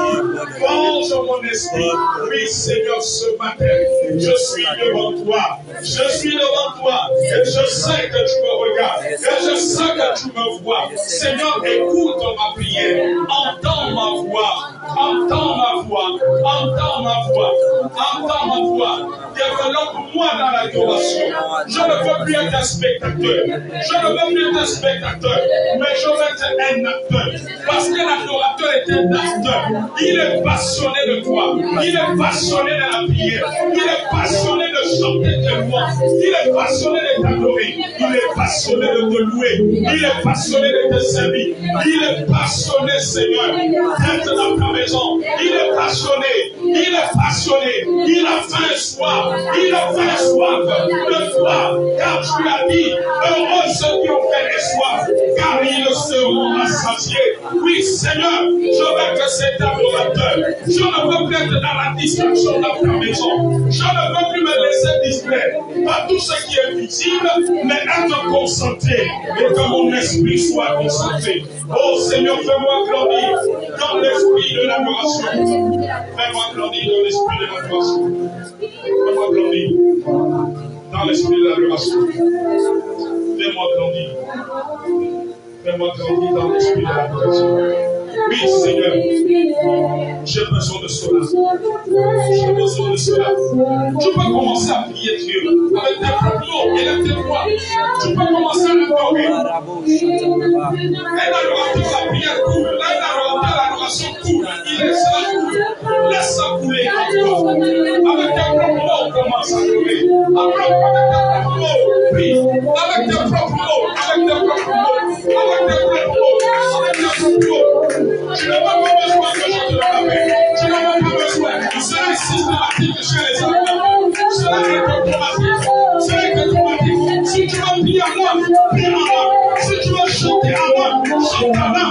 Forge mon esprit. Oui, Seigneur, ce matin, je suis devant toi. Je suis devant toi. Et je sais que tu me regardes. Et je sais que tu me vois. Seigneur, écoute ma prière. Entends ma voix. Entends ma voix. Entends ma voix. Entends ma voix. Développe-moi dans l'adoration. Je ne veux plus être un spectateur. Je ne veux plus être un spectateur. Mais je veux être un acteur. Parce que l'adorateur est un acteur. Il est passionné de toi. Il est passionné de la prière. Il est passionné de chanter tes voix. Il est passionné de t'adorer. Il est passionné de te louer. Il est passionné de te servir. Il est passionné, Seigneur, d'être dans ta maison. Il est passionné. Il est passionné. Il a faim et soif. Il a faim et soif de toi. Car tu as dit, heureux ceux qui ont faim et soif, car ils seront rassasiés. Oui, Seigneur, je veux que cet adorateur, je ne veux plus être dans la distraction dans ta maison. Je ne veux plus me laisser distraire par tout ce qui est visible, mais être concentré et que mon esprit soit concentré. Oh Seigneur, fais-moi grandir dans l'esprit de l'adoration. Fais-moi grandir dans l'esprit de l'adoration. Fais-moi grandir dans l'esprit de l'adoration. Fais-moi grandir. Fais-moi grandir dans l'esprit de l'adoration. Oui, Seigneur, j'ai besoin de cela. J'ai besoin de cela. Tu peux commencer à prier Dieu avec tes propres mots et avec tes voix. Tu peux commencer à l'adorer. Un adorateur, la prière coule. Un adorateur, l'adoration coule. Il laisse la coule. Laisse ça couler encore. Avec tes propres mots, commence à adorer. Avec tes propres mots, prie. Avec tes propres mots. Avec tes propres mots. Avec tes propres mots. Avec tes propres mots. Tu n'as pas besoin que je te le rappelle. Tu n'as pas besoin. Cela est systématique chez les enfants. Cela est automatique. Cela est automatique. Si tu veux prier à moi, prie à moi. Si tu veux chanter à moi, chante à moi.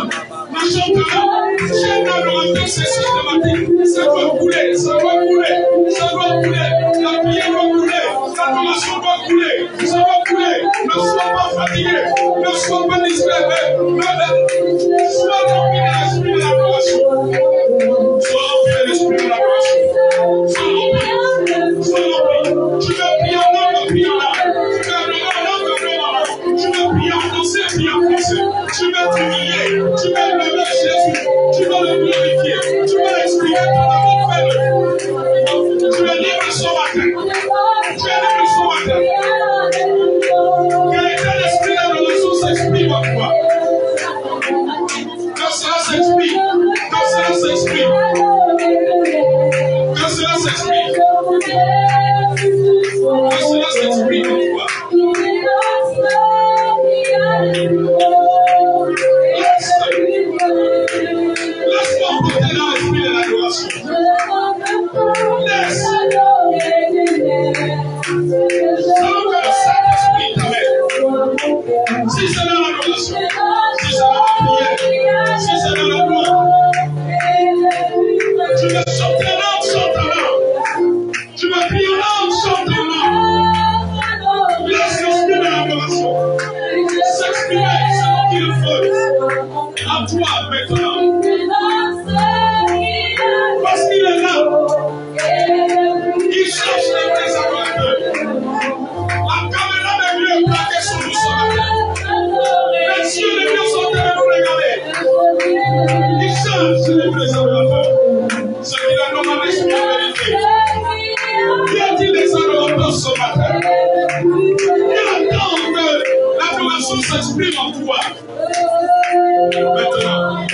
Mais chante à moi. Chez un adorateur, c'est systématique. Ça doit couler. Ça doit couler. Ça doit couler. La prière doit couler. L'adoration doit couler. Ça doit couler. Ne sois pas fatigué. Ne sois pas distrait. Sois rempli de l'esprit de l'adoration. Sois rempli de l'esprit de l'adoration. Sois rempli. Sois rempli. Tu veux prier en langue, prie en langue. Tu veux adorer en langue, adorer en langue. Tu veux prier en français, prie en français. Tu veux t'humilier. Tu veux lever Jésus. Tu veux le glorifier. Tu veux exprimer ton amour vers lui. Tu es libre ce matin. Tu es libre ce matin. Que l'esprit de l'adoration s'exprime en toi. Que cela s'exprime. Que cela s'exprime. Que cela s'exprime. Que cela s'exprime en toi. Laisse-moi porter dans l'esprit de l'adoration. Laisse. en toi maintenant. Parce qu'il est là. Il cherche les vrais adorateurs. La caméra de Dieu est plaquée sur nous ce matin. Les yeux de Dieu sont en train de nous regarder. Il cherche les vrais adorateurs. Ce qu'il a demandé, c'est la vérité. Y a-t-il des adorateurs ce matin? Il attend que l'adoration s'exprime en toi. Maintenant,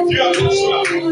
Dieu attend cela.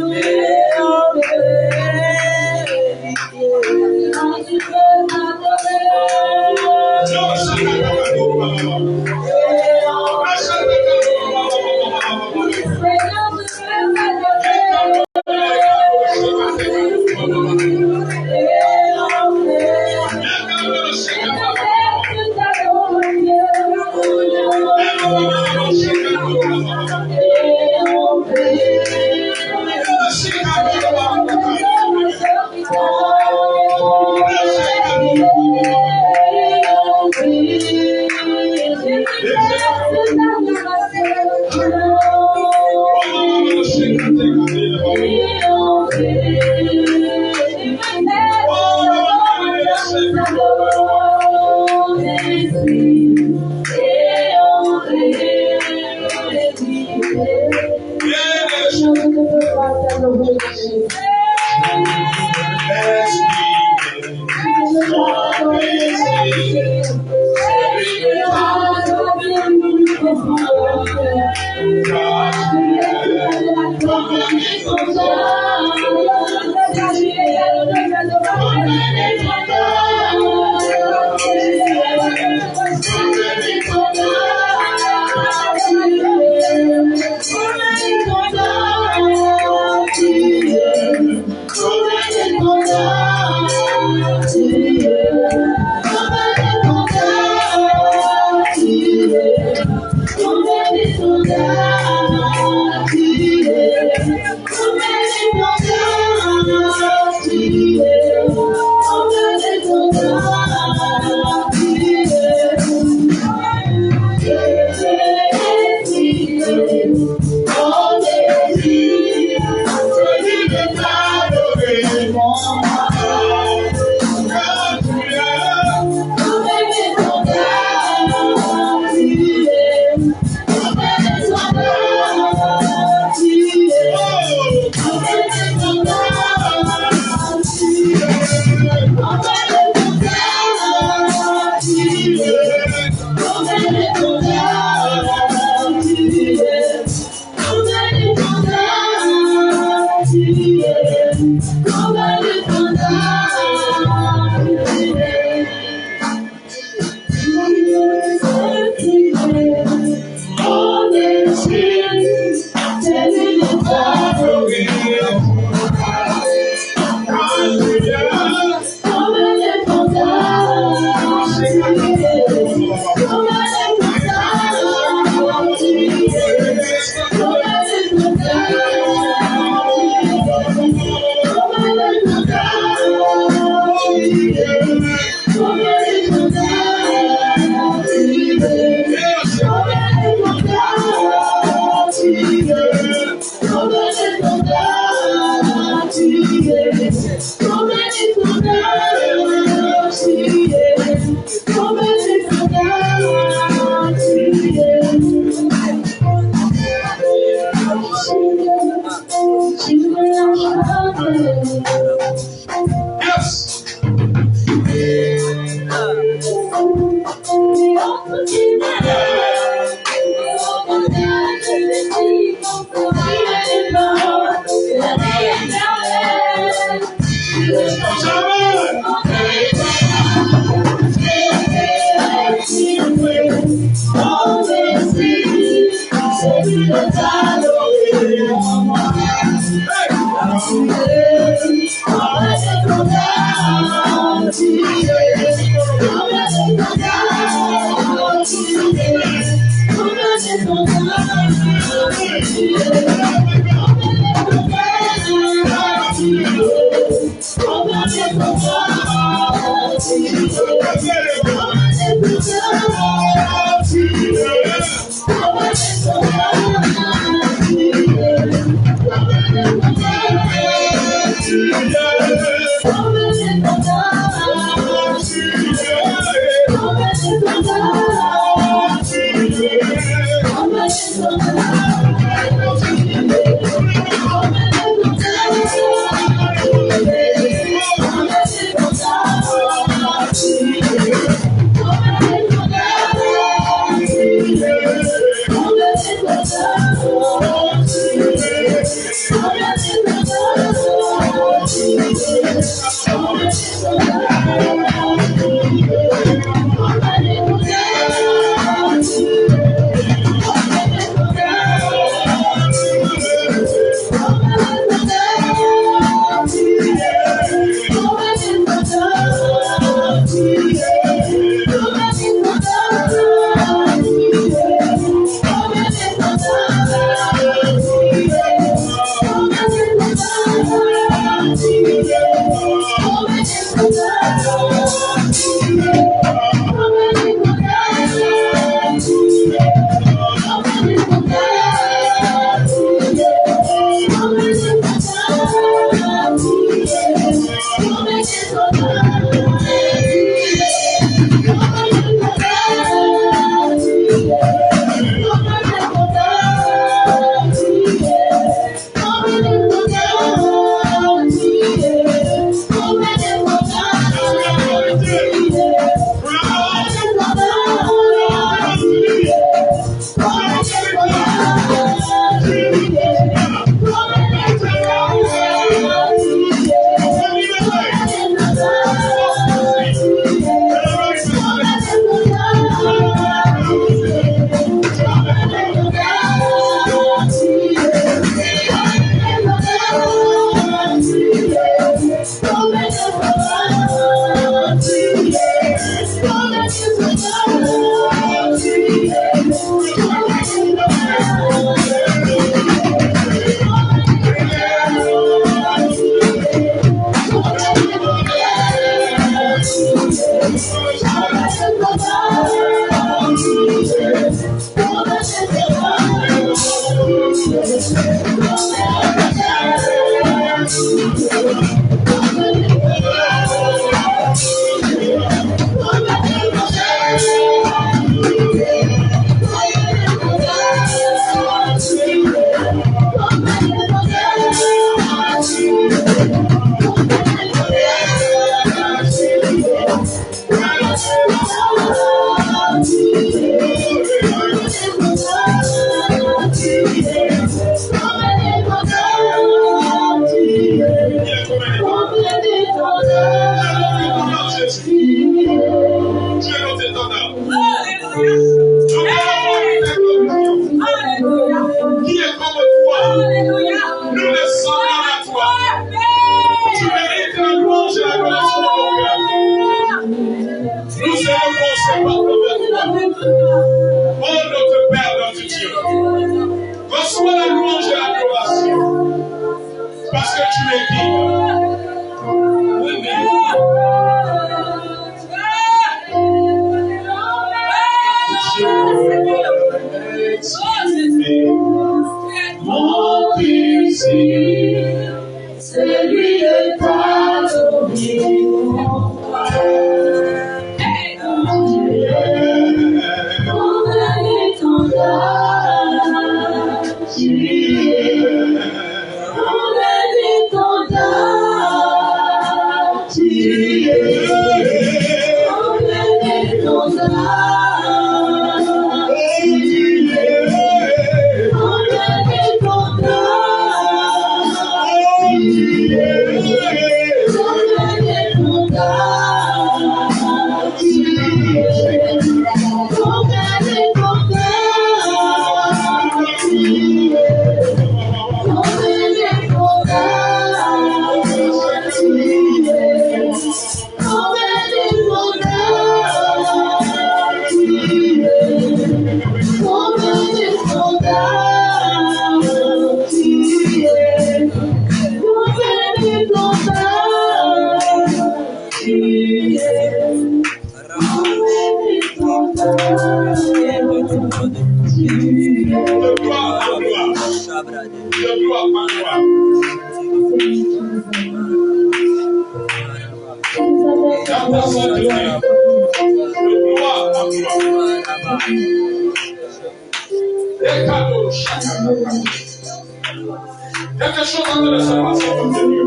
Quelque chose en train de se passer dans le lieu.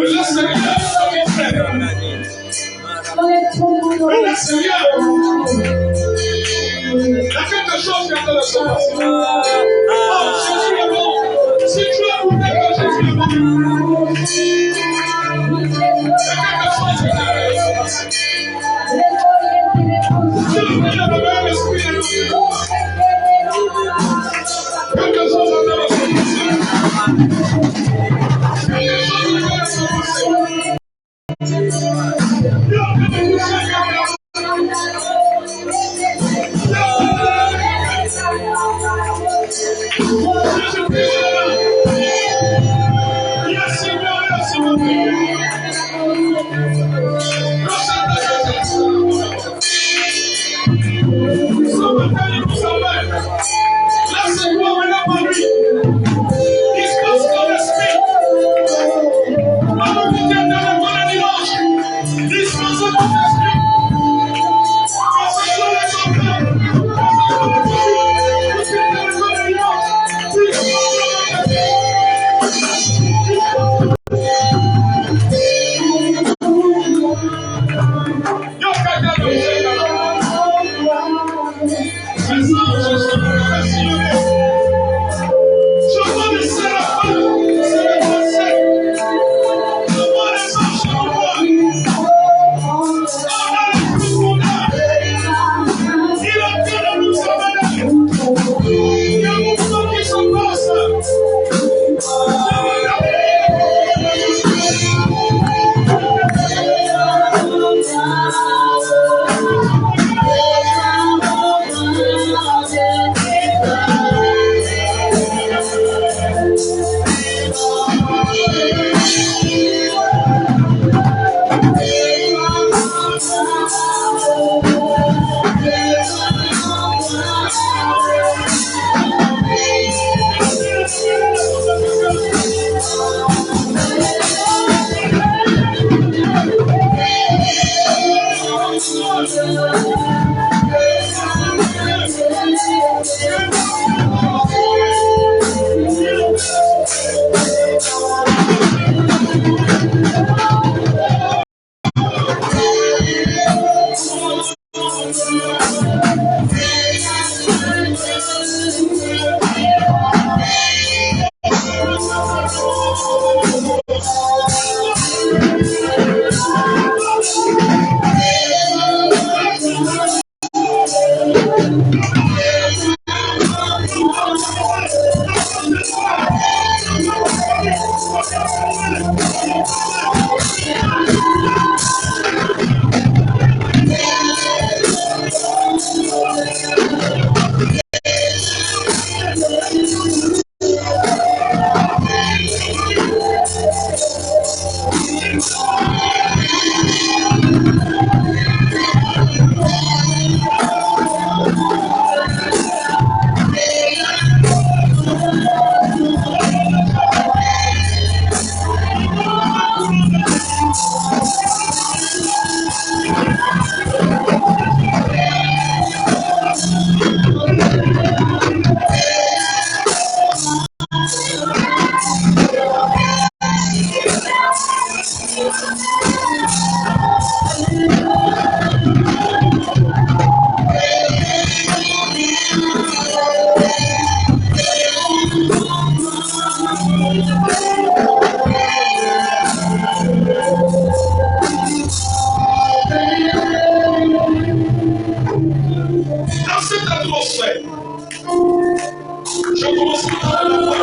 Le Seigneur est prêt. Le Seigneur. Il y a quelque chose qui est en train de se passer. Oh, Jésus est bon. Si tu as voulu que Jésus est bon. Il y a quelque chose qui est en train de se passer. Si tu as voulu le même esprit de Dieu. Quelque chose en train de se passer. Quelque chose en train de se passer. Laissez-moi maintenant par lui. Il se passe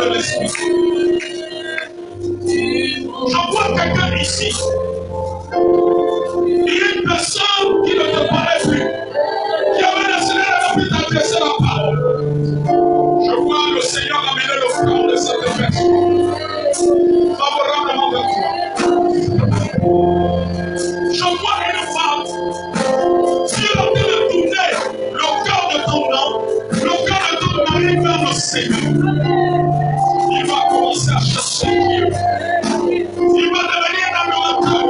de l'esprit. Je vois quelqu'un ici. Il y a une personne qui ne te parlait plus, qui avait décidé de ne plus t'adresser la parole. Je vois le Seigneur amener le cœur de cette personne favorablement vers toi. Je vois une femme qui est en train de tourner le cœur de ton homme, le cœur de ton mari vers le Seigneur. Il va commencer à chercher Dieu. Il va devenir un adorateur.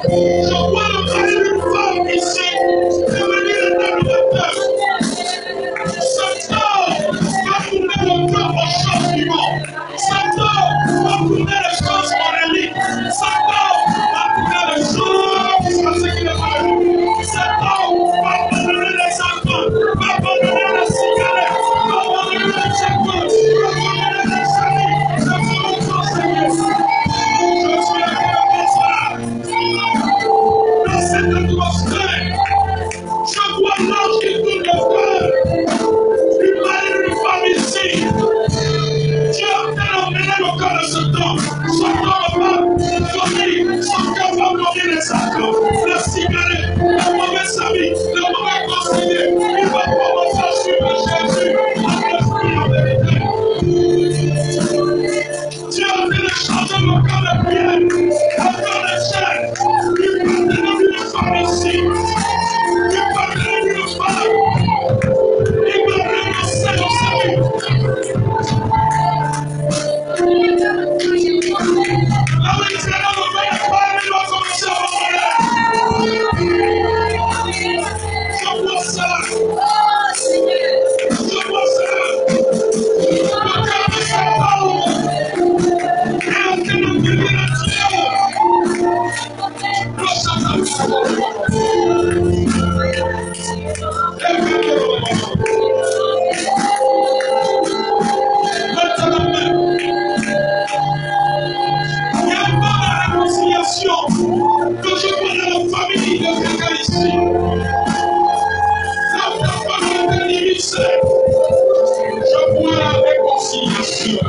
Je vois le mari d'une femme ici devenir un adorateur. Cet homme va tourner le cœur aux choses du monde. Cet homme va tourner les choses monéliques. Cet homme va tourner les choses à ce qui n'est pas lui. Cet homme va abandonner les enfants, va abandonner la cigarette, va abandonner les chèques, va abandonner les amis, va abandonner le Seigneur. Je suis là dans cette atmosphère. Je vois l'ange qui tourne le cœur. Il m'a dit une femme ici. Dieu a emmené le cœur de cet homme. Son cœur va dormir. Son cœur va dormir les accords, la cigarette, le mauvais ami, le mauvais conseiller. Il va commencer à suivre Jésus en esprit en vérité. Dieu a fait changer le cœur de pierre, le cœur de chair. Il va donner une femme ici. Il va donner une femme. Il va renoncer au salut. La vérité ne me fait pas, il va commencer à parler. Je vois ça. Je vois ça. Le cœur de sa femme. Et en train de vivre la Dieu. Le Satan. Maintenant même. Il y a une bonne réconciliation que je vois dans la famille de quelqu'un ici. La famille de l'Église, je vois la réconciliation.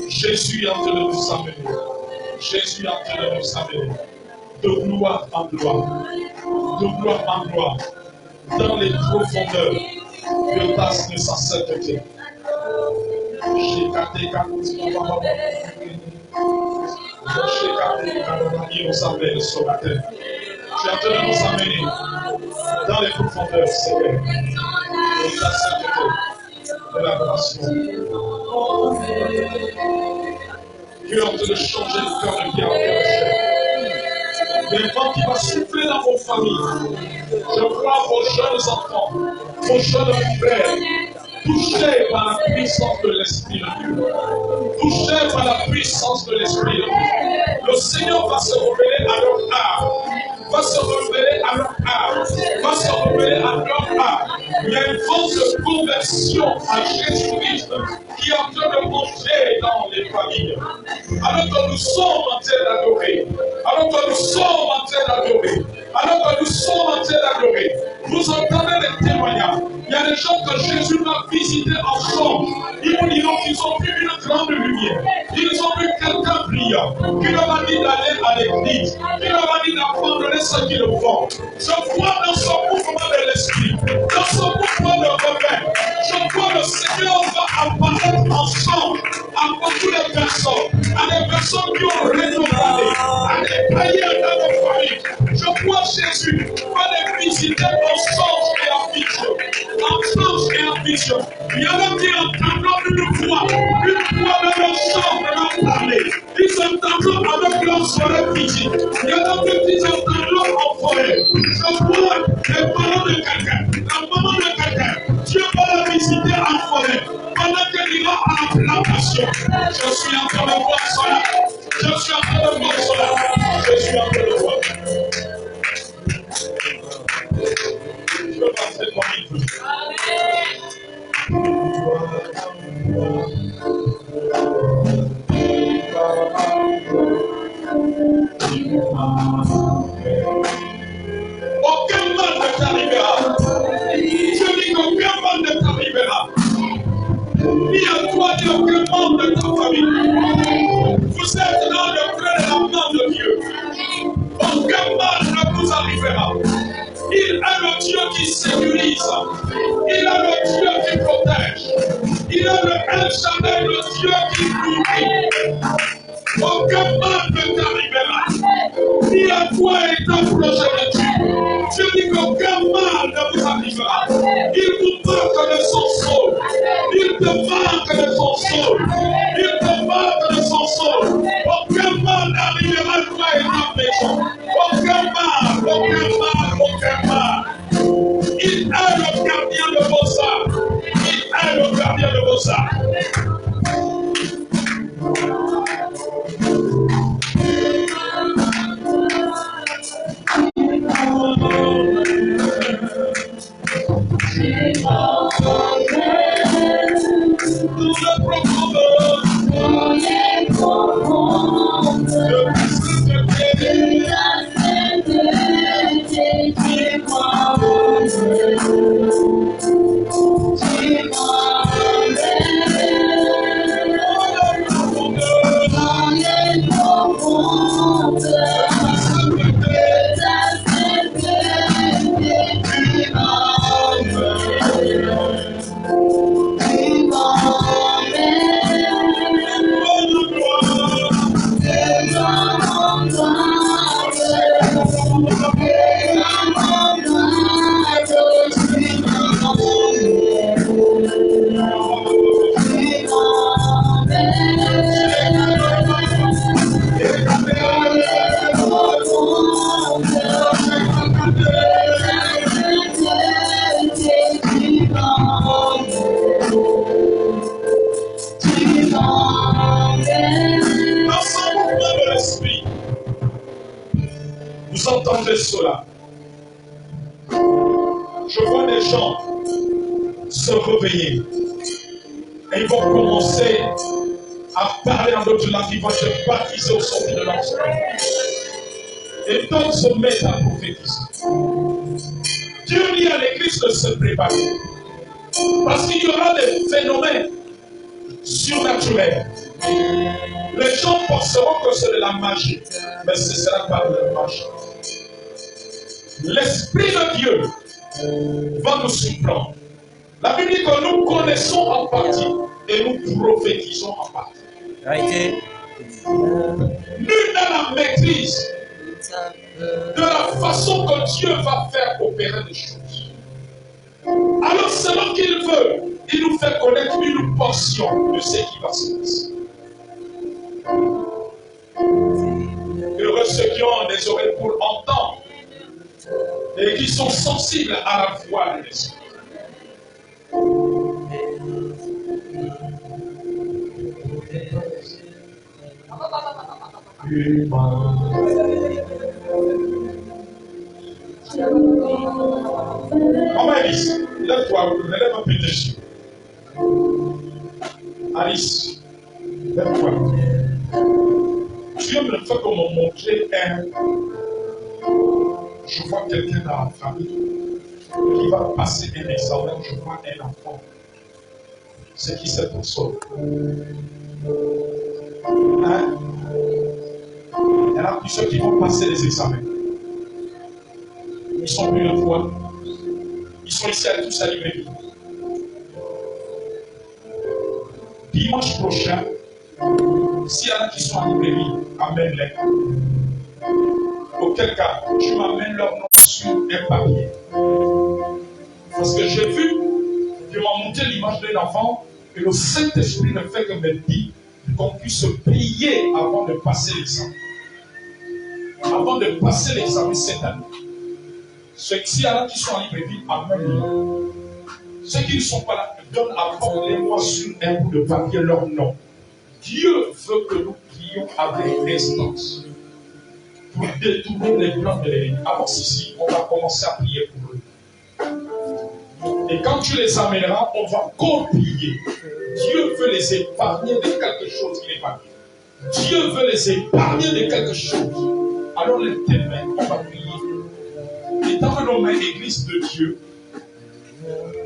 Jésus est en train de nous amener. Jésus est en train de nous amener. De gloire en gloire. De gloire en gloire. Dans les profondeurs de sa sainteté. Il nous amène ce matin. Tu es en train de nous amener dans les profondeurs, Seigneur, de ta sainteté, de l'adoration. Tu es en train de changer le cœur de pierre en cœur de chair. Le vent qui va souffler dans vos familles. Je vois vos jeunes enfants, vos jeunes frères, touchés par la puissance de l'Esprit de Dieu. Touchés par la puissance de l'Esprit de Dieu. Le Seigneur va se révéler à leur âme. va se révéler à leur âme, va se révéler à leur âme. Il y a une fausse conversion à Jésus-Christ qui est en train de monter dans les familles. Alors que nous sommes en train d'adorer, alors que nous sommes en train d'adorer, alors que nous sommes en train d'adorer, vous entendez les témoignages. Il y a des gens que Jésus va visiter ensemble. Ils vous diront qu'ils ont vu une grande lumière. Ils ont vu quelqu'un brillant qui leur a dit d'aller à l'église, qui leur a dit d'abandonner ce qu'ils font. Je vois dans ce mouvement de l'esprit, dans ce mouvement de rebelle, je vois le Seigneur va apparaître ensemble à beaucoup de personnes, à des personnes qui ont rétrogradé, à des païens dans nos familles. Je vois Jésus va les visiter ensemble et en vision. Ensemble et en vision. Il y en a qui entendent une voix dans leur chambre leur parler. Ils entendent avec leur soleil physique. Il y en a qui entendent en forêt. Je vois les parents de quelqu'un, la maman de quelqu'un. Dieu va la visiter en forêt. Pendant qu'elle ira à la plantation. Je suis en train de voir cela. Je suis en train de voir cela. Je suis en train de voir. Je veux passer mon livre. Aucun mal ne t'arrivera. Je dis qu'aucun mal ne t'arrivera. Ni à toi, ni aucun membre de ta famille. Vous êtes dans le creux de la main de Dieu. Aucun mal ne vous arrivera. Il est le Dieu qui sécurise. Il est le Dieu qui protège. Il est le El Shaddai, le Dieu qui nourrit. Aucun mal ne t'arrivera. Ni à toi et ta progéniture. Je dis qu'aucun mal ne vous arrivera. Il vous manque de son sol. Il te manque de son sol. Il te manque de son sol. Aucun mal n'arrivera à toi et ta maison. Aucun mal, aucun mal, aucun mal. Il est le gardien de vos âmes. Il est le gardien de vos âmes. Vous entendez cela? Je vois des gens se réveiller et ils vont commencer à parler en d'autres langues, ils vont se baptiser au sortir de l'ensemble. Et d'autres se mettent à prophétiser. Dieu dit à l'église de se préparer. Parce qu'il y aura des phénomènes surnaturels. Les gens penseront que c'est de la magie, mais ce ne sera pas de la magie. L'Esprit de Dieu va nous surprendre. La Bible dit que nous connaissons en partie et nous prophétisons en partie. Nul n'a la maîtrise de la façon que Dieu va faire opérer les choses. Alors selon qu'il veut, il nous fait connaître une portion de ce qui va se passer. Heureux ceux qui ont des oreilles pour entendre et qui sont sensibles à la voix de l'Esprit. Maman Alice, lève-toi, lève un peu tes yeux. Alice, lève-toi. Dieu me fait comme montrer je vois quelqu'un dans la famille qui va passer un examen, je vois un enfant. C'est qui cette personne? Hein? Il y en a plusieurs qui vont passer les examens. Ils sont venus une fois. Ils sont ici à tous à librairie. Dimanche prochain, s'il y en a qui sont à librairie, amène-les. Auquel cas, tu m'amènes leur nom sur un papier. Parce que j'ai vu, Dieu m'a montré l'image d'un enfant et le Saint-Esprit ne fait que me dire qu'on puisse prier avant de passer l'examen. Avant de passer l'examen cette année. Ceux qui sont en librairie, amène-les. Ceux qui ne sont pas là, apportez-moi sur un bout de papier leur nom. Dieu veut que nous prions avec instance pour détourner les plans de l'ennemi. Avant ceci, on va commencer à prier pour eux. Et quand tu les amèneras, on va co-prier. Dieu veut les épargner de quelque chose qui n'est pas bien. Dieu veut les épargner de quelque chose. Alors les témoins, on va prier. Et dans nos mains, l'église de Dieu,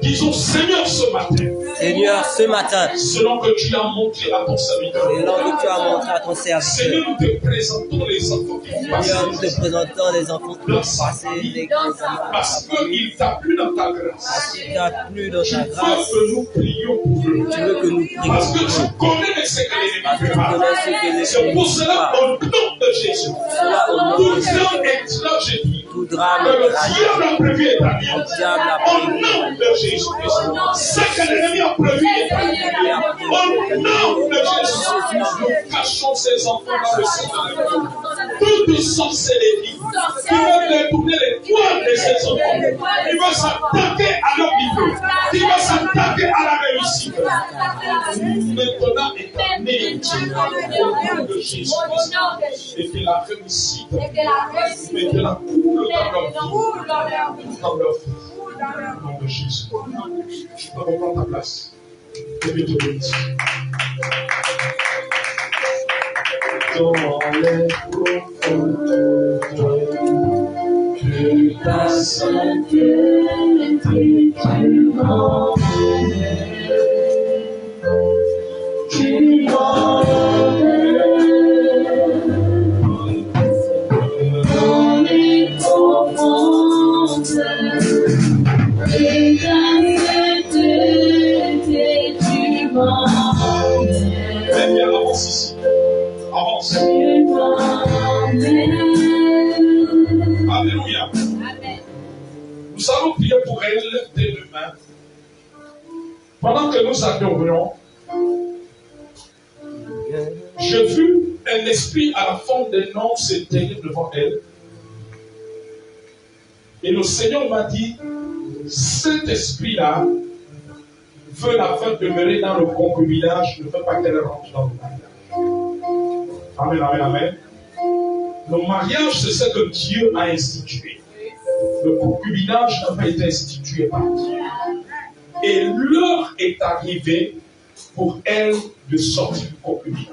disons Seigneur ce matin. Seigneur, ce matin, selon que tu as montré à ton serviteur. Selon que tu as montré à ton serviteur. Seigneur, nous te présentons les enfants qui vont passer. Seigneur, nous te présentons les enfants qui vont passer les examens. Parce qu'il t'a plu dans ta grâce. Parce qu'il t'a plu dans ta grâce. Tu veux que nous prions pour eux. Tu veux que nous prions. Parce que tu connais ce que l'ennemi fait pas. C'est pour cela, au nom de Jésus. Tout drame est là, j'ai dit. Tout drame que le diable a prévu est établi. Au nom de Jésus. Ce que l'ennemi a prévu est établi. Au nom de Jésus. Nous cachons ces enfants dans le sein de l'église. Toute sorcellerie qui veut détourner les toits de ces enfants, qui veut s'attaquer à leur niveau, qui veut s'attaquer à la réussite. Maintenant est amené au nom de Jésus. Et que la réussite, et que la coule dans leur vie. Au nom de Jésus. Tu peux reprendre ta place. Que Dieu te bénisse. Dans les profondeurs de ta sainteté, tu dans les profondeurs de ta sainteté, tu avance ici. Avance. Alléluia. Amen. Nous allons prier pour elle dès demain. Pendant que nous adorons, j'ai vu un esprit à la forme d'un homme se tenir devant elle. Et le Seigneur m'a dit, cet esprit-là veut la faire demeurer dans le concubinage, ne veut pas qu'elle rentre dans le mariage. Amen, amen, amen. Le mariage, c'est ce que Dieu a institué. Le concubinage n'a pas été institué par Dieu. Et l'heure est arrivée pour elle de sortir du concubinage.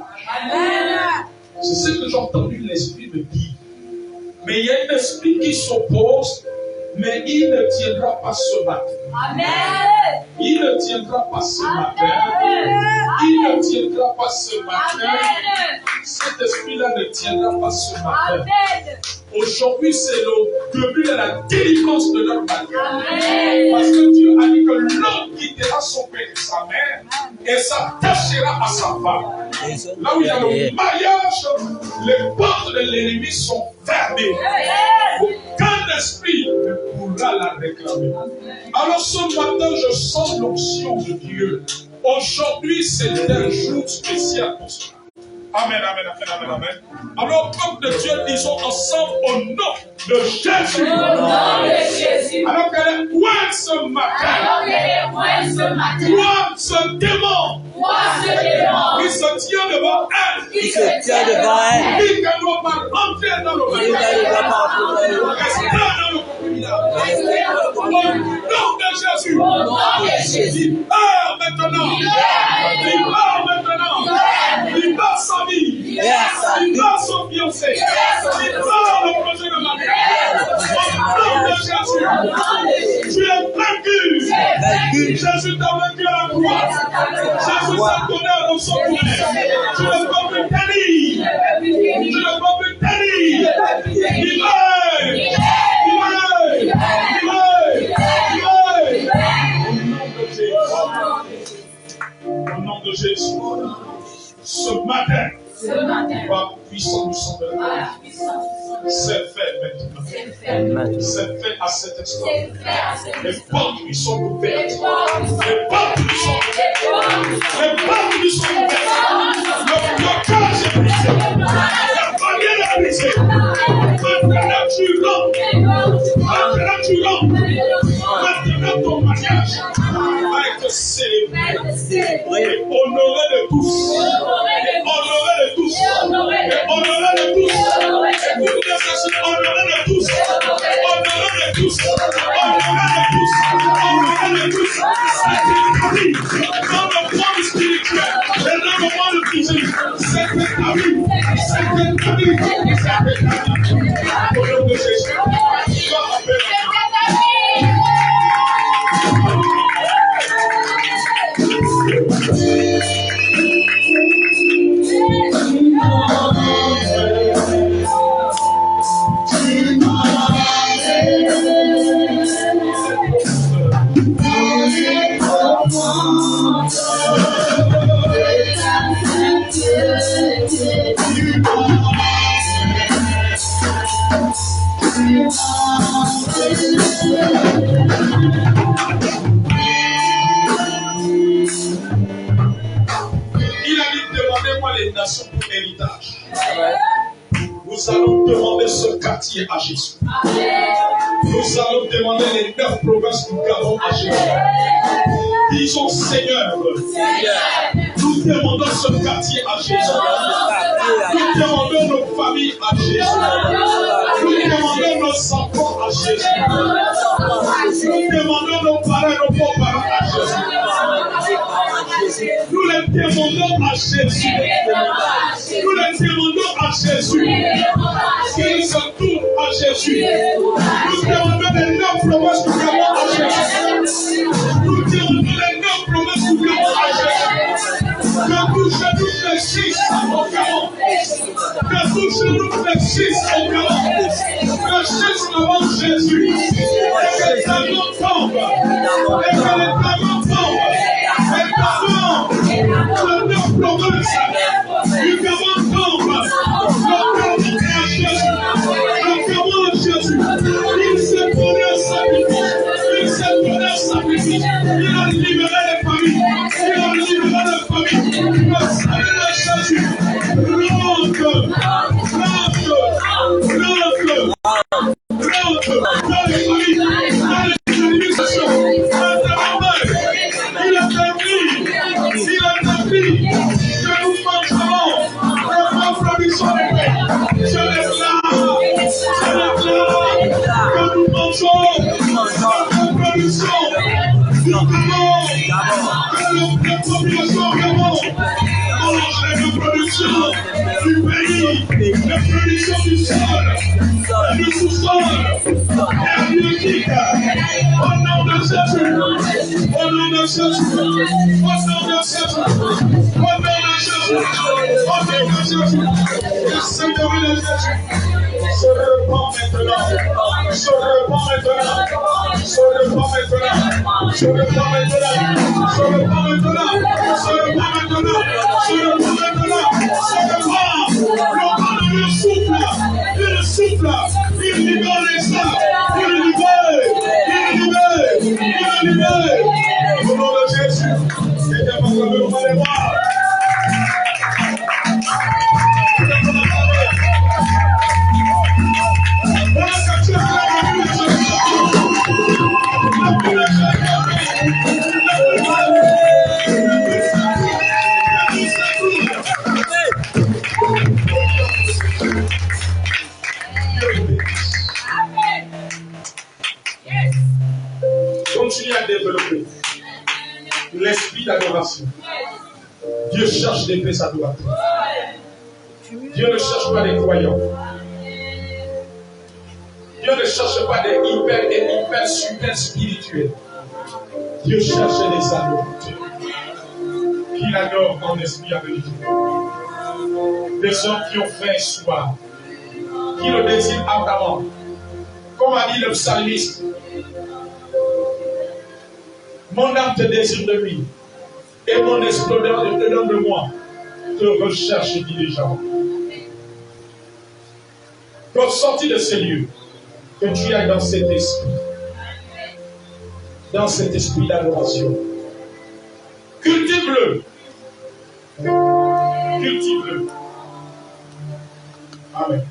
C'est ce que j'ai entendu l'esprit me dire. Mais il y a un esprit qui s'oppose, mais il ne tiendra pas ce matin. Amen. Il ne tiendra pas ce matin. Il ne tiendra pas ce matin. Cet esprit-là ne tiendra pas ce matin. Aujourd'hui, c'est le début de la délivrance de leur mariage. Parce que Dieu a dit que l'homme quittera son père et sa mère et s'attachera à sa femme. Là où il y a le mariage, les portes de l'ennemi sont fermées. Aucun esprit ne pourra la réclamer. Alors ce matin, je sens l'onction de Dieu. Aujourd'hui, c'est un jour spécial pour cela. Amen, amen, amen, amen, amen. Alors, comme de Dieu, disons ensemble au nom de Jésus. Au nom de Jésus. Alors qu'elle est loin ce matin. Toi, ce démon. Qui se tient devant elle. Qui qu'elle ne doit pas rentrer dans le mariage. Reste dans le concubinage. Jésus. Libère maintenant. Libère maintenant. Libère sa vie. Libère son fiancé. Libère le projet de mariage. Au nom de Jésus. Tu es vaincu. Jésus t'a vaincu à la croix. Jésus t'a donné dans son poulet. Tu ne peux plus tenir. Tu ne peux plus tenir. Libère. Au nom de Jésus, ce matin, par puissance du sang de la c'est fait maintenant. C'est fait à cet instant. Les portes lui sont ouvertes. Les portes lui sont ouvertes. Les portes lui sont ouvertes. Le blocage est brisé. La barrière est brisée. Maintenant tu rentres. Maintenant tu rentres. Maintenant ton mariage va être célébré. Et honoré de tous. Et honoré de tous. Et honoré de tous. Honoré de tous. Honoré de tous. Honoré de tous. Honoré de tous. Dans le monde spirituel et dans le monde physique, c'était ta vie. C'était ta vie. C'était ta vie. Au nom de Jésus. Sois appelé. Il a dit demandez-moi les nations pour héritage. Nous allons demander ce quartier à Jésus. Nous allons demander les 9 provinces du Gabon à Jésus. Disons Seigneur, nous demandons ce quartier à Jésus. Nous demandons nos familles à Jésus. Nous demandons nos enfants à Jésus. Nous demandons nos parents, nos beaux-parents à Jésus. Nous les demandons à Jésus. Nous les demandons à Jésus. Qu'ils se tournent à Jésus. Nous demandons les 9 promesses du Gabon à Jésus. Nous demandons les 9 promesses du Gabon à Jésus. Que tout genou fléchisse au Gabon. Que tout genou fléchisse au Gabon. Fléchisse devant Jésus. Et que les talons tombent. Et que les talons tombent. Les talons. Les 9 promesses du Gabon tombent. Le Gabon est à Jésus. Le Gabon est à Jésus. Il s'est donné un sacrifice. Il s'est donné un sacrifice. Il a libéré les familles. Il a libéré les familles. Le salut de Jésus. Rentre. Dans les familles. Dans les administrations. Dans les travailleurs. Il a permis. Il a permis que nous mangerons les bonnes productions de paix. Je déclare que nous mangeons les bonnes productions du Gabon. Que les populations Gabon mangent les productions du pays, les productions du sol, du sous-sol, et biologique. Au nom de Jésus, au nom de Jésus, au nom de Jésus, au nom de Jésus, au nom de Jésus, le Seigneur de Jésus. Se répand maintenant, se répand maintenant, se répand maintenant, se répand maintenant, se répand maintenant, se répand maintenant, se répand maintenant, se répand. Le vent de Dieu souffle, il souffle, il libère les âmes, il libère, il libère, il libère. Au nom de Jésus, et de votre amour, allez voir. Continue à développer l'esprit d'adoration. Dieu cherche des paix adorateurs. Dieu ne cherche pas des croyants. Dieu ne cherche pas des hyper super spirituels. Dieu cherche des adorateurs qui l'adorent en esprit et en vérité. Des hommes qui ont faim et soif, qui le désirent ardemment. Comme a dit le psalmiste, mon âme te désire de lui, et mon esprit dedans de moi te recherche diligent. Pour sortir de ces lieux, que tu ailles dans cet esprit d'adoration. Cultive-le. Cultive-le. Amen.